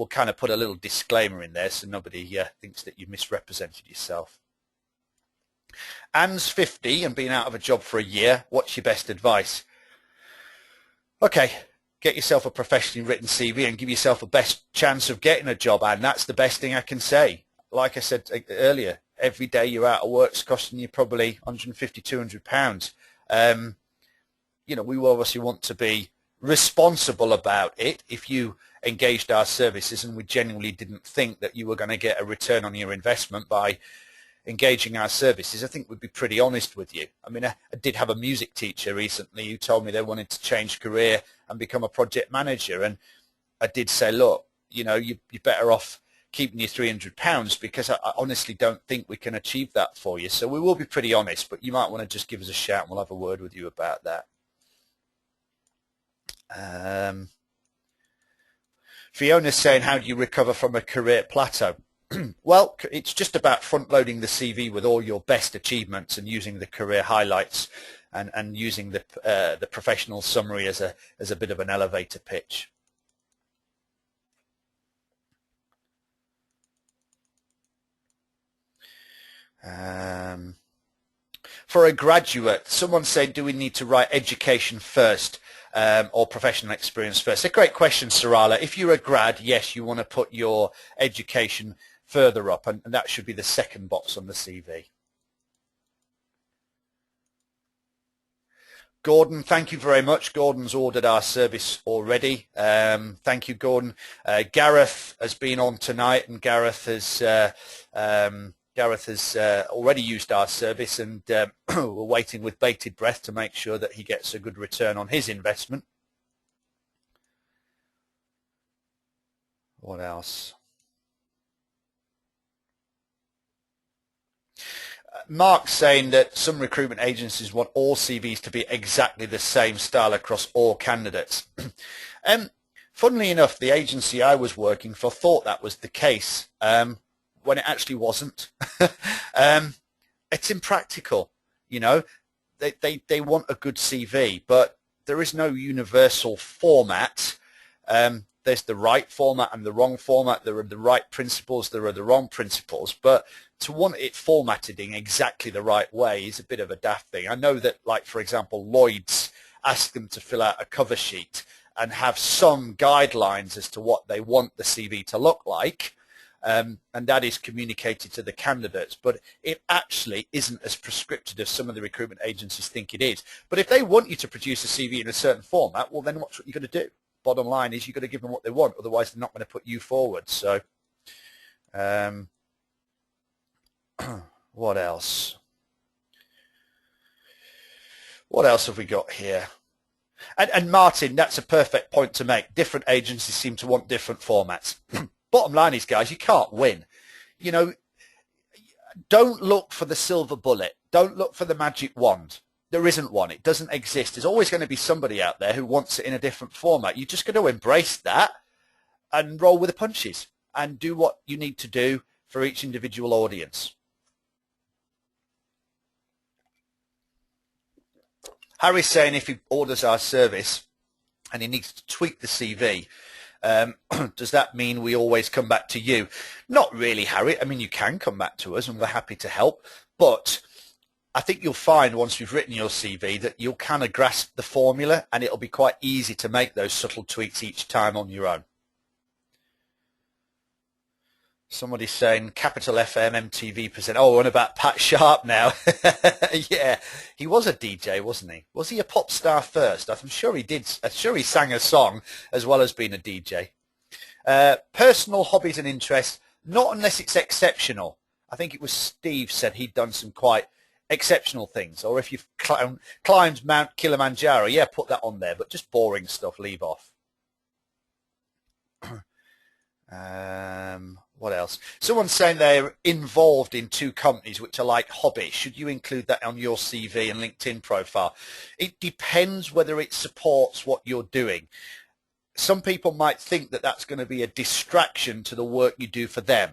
kind of put a little disclaimer in there so nobody thinks that you've misrepresented yourself. Anne's 50 and been out of a job for a year. What's your best advice? Okay, get yourself a professionally written CV and give yourself a best chance of getting a job, and that's the best thing I can say. Like I said earlier, every day you're out of work is costing you probably £150, £200. We obviously want to be responsible about it. If you engaged our services and we genuinely didn't think that you were going to get a return on your investment by engaging our services, I think we'd be pretty honest with you. I mean, I did have a music teacher recently who told me they wanted to change career and become a project manager, and I did say, look, you're better off keeping your £300 because I honestly don't think we can achieve that for you. So we will be pretty honest, but you might want to just give us a shout and we'll have a word with you about that. Fiona's saying, how do you recover from a career plateau? Well, it's just about front-loading the CV with all your best achievements and using the career highlights and using the professional summary as a bit of an elevator pitch. For a graduate, someone said, do we need to write education first or professional experience first? A great question, Sarala. If you're a grad, yes, you want to put your education further up, and that should be the second box on the CV. Gordon, thank you very much. Gordon's ordered our service already. Thank you, Gordon. Gareth has been on tonight, and Gareth has already used our service, and we're waiting with bated breath to make sure that he gets a good return on his investment. What else? Mark's saying that some recruitment agencies want all CVs to be exactly the same style across all candidates. Funnily enough, the agency I was working for thought that was the case when it actually wasn't. It's impractical, you know. They want a good CV, but there is no universal format. There's the right format and the wrong format. There are the right principles, there are the wrong principles, but to want it formatted in exactly the right way is a bit of a daft thing. I know that, like, for example, Lloyd's ask them to fill out a cover sheet and have some guidelines as to what they want the CV to look like, and that is communicated to the candidates, but it actually isn't as prescriptive as some of the recruitment agencies think it is. But if they want you to produce a CV in a certain format, well, then what's what you're going to do? Bottom line is you've got to give them what they want, otherwise they're not going to put you forward. So what else? What else have we got here? And Martin, that's a perfect point to make. Different agencies seem to want different formats. Bottom line is, guys, you can't win. You know, don't look for the silver bullet. Don't look for the magic wand. There isn't one. It doesn't exist. There's always going to be somebody out there who wants it in a different format. You're just going to embrace that and roll with the punches and do what you need to do for each individual audience. Harry's saying if he orders our service and he needs to tweak the CV, does that mean we always come back to you? Not really, Harry. I mean, you can come back to us and we're happy to help, but I think you'll find once you've written your CV that you'll kind of grasp the formula and it'll be quite easy to make those subtle tweaks each time on your own. Somebody's saying Capital FM, MTV present. Oh, and about Pat Sharp now. Yeah, he was a DJ, wasn't he? Was he a pop star first? I'm sure he did. I'm sure he sang a song as well as being a DJ. Personal hobbies and interests, not unless it's exceptional. I think it was Steve said he'd done some quite exceptional things. Or if you've climbed Mount Kilimanjaro, yeah, put that on there. But just boring stuff, leave off. What else? Someone's saying they're involved in 2 companies which are like hobbies. Should you include that on your CV and LinkedIn profile? It depends whether it supports what you're doing. Some people might think that that's going to be a distraction to the work you do for them.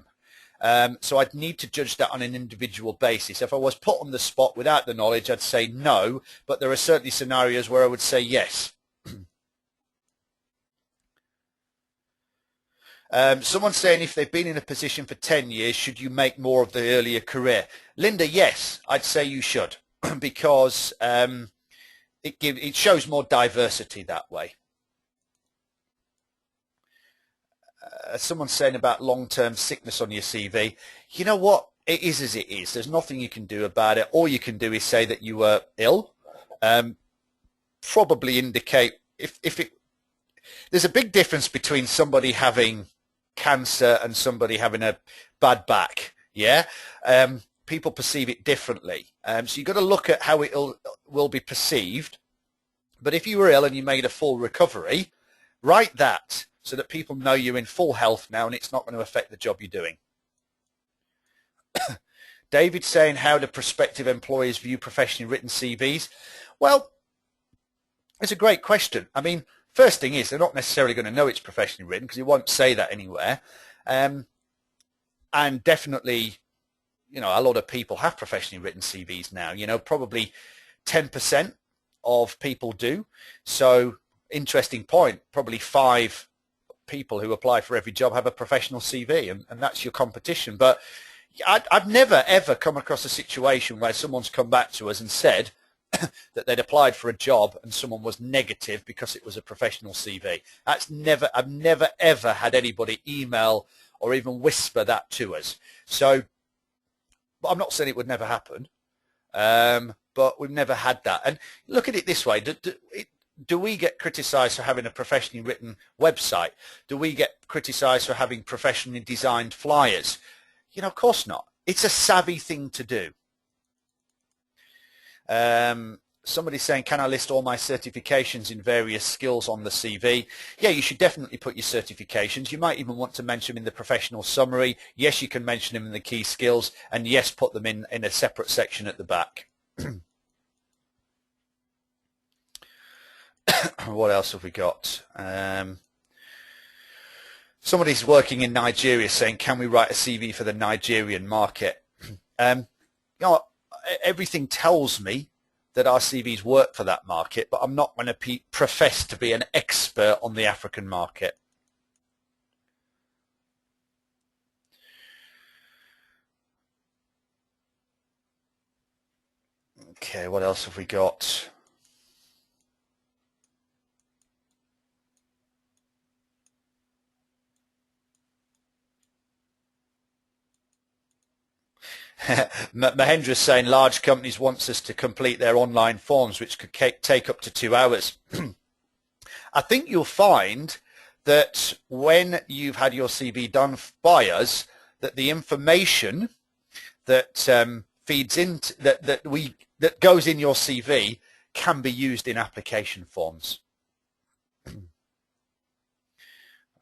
So I'd need to judge that on an individual basis. If I was put on the spot without the knowledge, I'd say no, but there are certainly scenarios where I would say yes. Someone's saying if they've been in a position for 10 years, should you make more of the earlier career? Linda, yes, I'd say you should because it shows more diversity that way. Someone's saying about long-term sickness on your CV. You know what? It is as it is. There's nothing you can do about it. All you can do is say that you were ill. Probably indicate there's a big difference between somebody having cancer and somebody having a bad back. Yeah. People perceive it differently. So you've got to look at how it will be perceived. But if you were ill and you made a full recovery, write that so that people know you're in full health now and it's not going to affect the job you're doing. David's saying, how do prospective employers view professionally written CVs? Well, it's a great question. I mean, first thing is they're not necessarily going to know it's professionally written because it won't say that anywhere. And definitely, you know, a lot of people have professionally written CVs now. You know, probably 10% of people do. So interesting point, probably 5 people who apply for every job have a professional CV, and that's your competition. But I've never ever come across a situation where someone's come back to us and said that they'd applied for a job and someone was negative because it was a professional CV. I've never ever had anybody email or even whisper that to us. So, but I'm not saying it would never happen, but we've never had that. And look at it this way. Do we get criticised for having a professionally written website? Do we get criticised for having professionally designed flyers? You know, of course not. It's a savvy thing to do. Somebody's saying, can I list all my certifications in various skills on the CV? Yeah, you should definitely put your certifications. You might even want to mention them in the professional summary. Yes, you can mention them in the key skills. And yes, put them in a separate section at the back. What else have we got? Somebody's working in Nigeria saying, can we write a CV for the Nigerian market? You know, everything tells me that our CVs work for that market, but I'm not going to profess to be an expert on the African market. Okay, what else have we got? Mahendra's saying large companies want us to complete their online forms, which could take up to 2 hours. I think you'll find that when you've had your CV done by us, that the information that feeds into that goes in your CV can be used in application forms.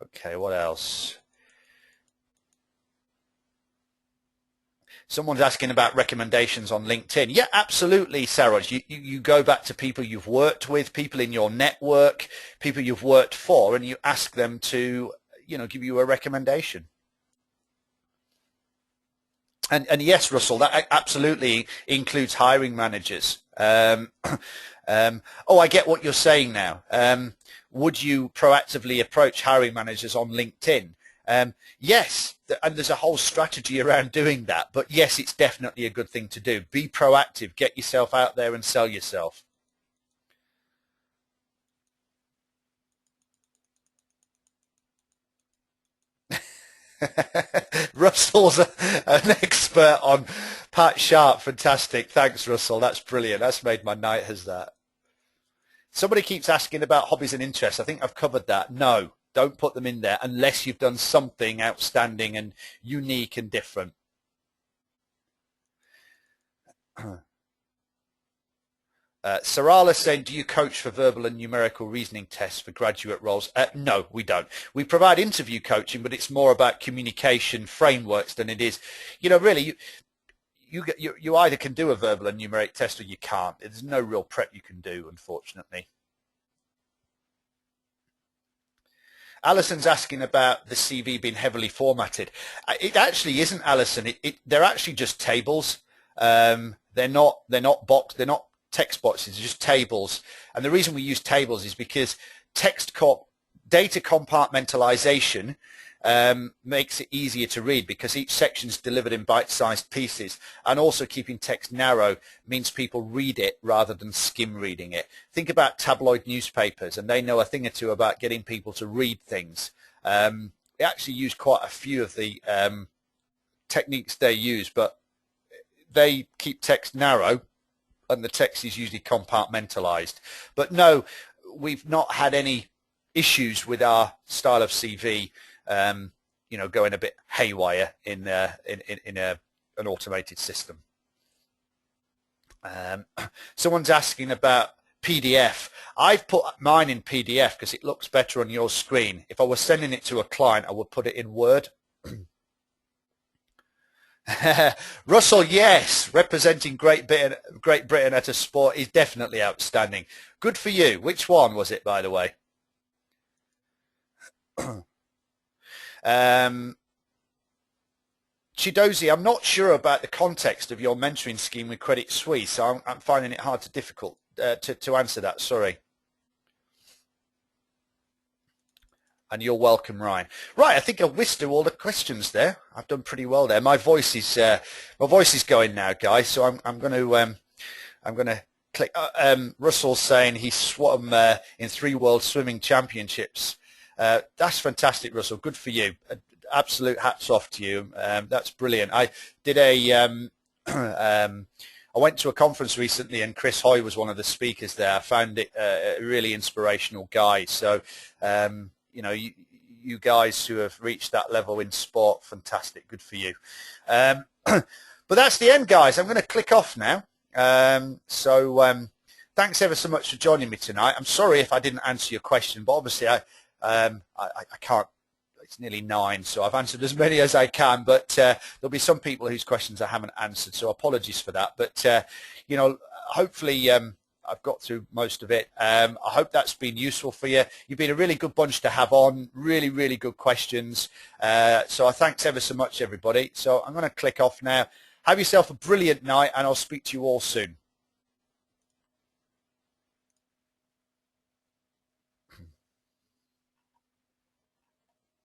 Okay, what else? Someone's asking about recommendations on LinkedIn. Yeah, absolutely, Saroj. You go back to people you've worked with, people in your network, people you've worked for, and you ask them to, you know, give you a recommendation. And yes, Russell, that absolutely includes hiring managers. Oh, I get what you're saying now. Would you proactively approach hiring managers on LinkedIn? Yes, and there's a whole strategy around doing that. But yes, it's definitely a good thing to do. Be proactive. Get yourself out there and sell yourself. Russell's an expert on Pat Sharp. Fantastic. Thanks, Russell. That's brilliant. That's made my night, has that. Somebody keeps asking about hobbies and interests. I think I've covered that. No, don't put them in there unless you've done something outstanding and unique and different. Sarala saying, do you coach for verbal and numerical reasoning tests for graduate roles? No, we don't. We provide interview coaching, but it's more about communication frameworks than it is, you know, really, you either can do a verbal and numeric test or you can't. There's no real prep you can do, unfortunately. Alison's asking about the CV being heavily formatted. It actually isn't, Alison. They're actually just tables. They're not text boxes, just tables. And the reason we use tables is because data compartmentalization makes it easier to read because each section is delivered in bite-sized pieces, and also keeping text narrow means people read it rather than skim reading it. Think about tabloid newspapers, and they know a thing or two about getting people to read things. They actually use quite a few of the techniques they use, but they keep text narrow and the text is usually compartmentalized. But no, we've not had any issues with our style of CV, you know, going a bit haywire in an automated system. Someone's asking about PDF. I've put mine in PDF because it looks better on your screen. If I was sending it to a client, I would put it in Word. Russell, yes, representing Great Britain at a sport is definitely outstanding. Good for you. Which one was it, by the way? Chidozi, I'm not sure about the context of your mentoring scheme with Credit Suisse, so I'm finding it hard to answer that. Sorry. And you're welcome, Ryan. Right, I think I've whizzed through all the questions there. I've done pretty well there. My voice is going now, guys. So I'm going to click. Russell's saying he swam in 3 World Swimming Championships. That's fantastic, Russell. Good for you. Absolute hats off to you. That's brilliant. I did I went to a conference recently, and Chris Hoy was one of the speakers there. I found it a really inspirational guy. So, you know, you guys who have reached that level in sport, fantastic. Good for you. But that's the end, guys. I'm going to click off now. Thanks ever so much for joining me tonight. I'm sorry if I didn't answer your question, but obviously I can't. It's nearly 9, so I've answered as many as I can, but there'll be some people whose questions I haven't answered, so apologies for that. But, you know, hopefully I've got through most of it. I hope that's been useful for you. You've been a really good bunch to have on, really, really good questions. So thanks ever so much, everybody. So I'm going to click off now. Have yourself a brilliant night, and I'll speak to you all soon.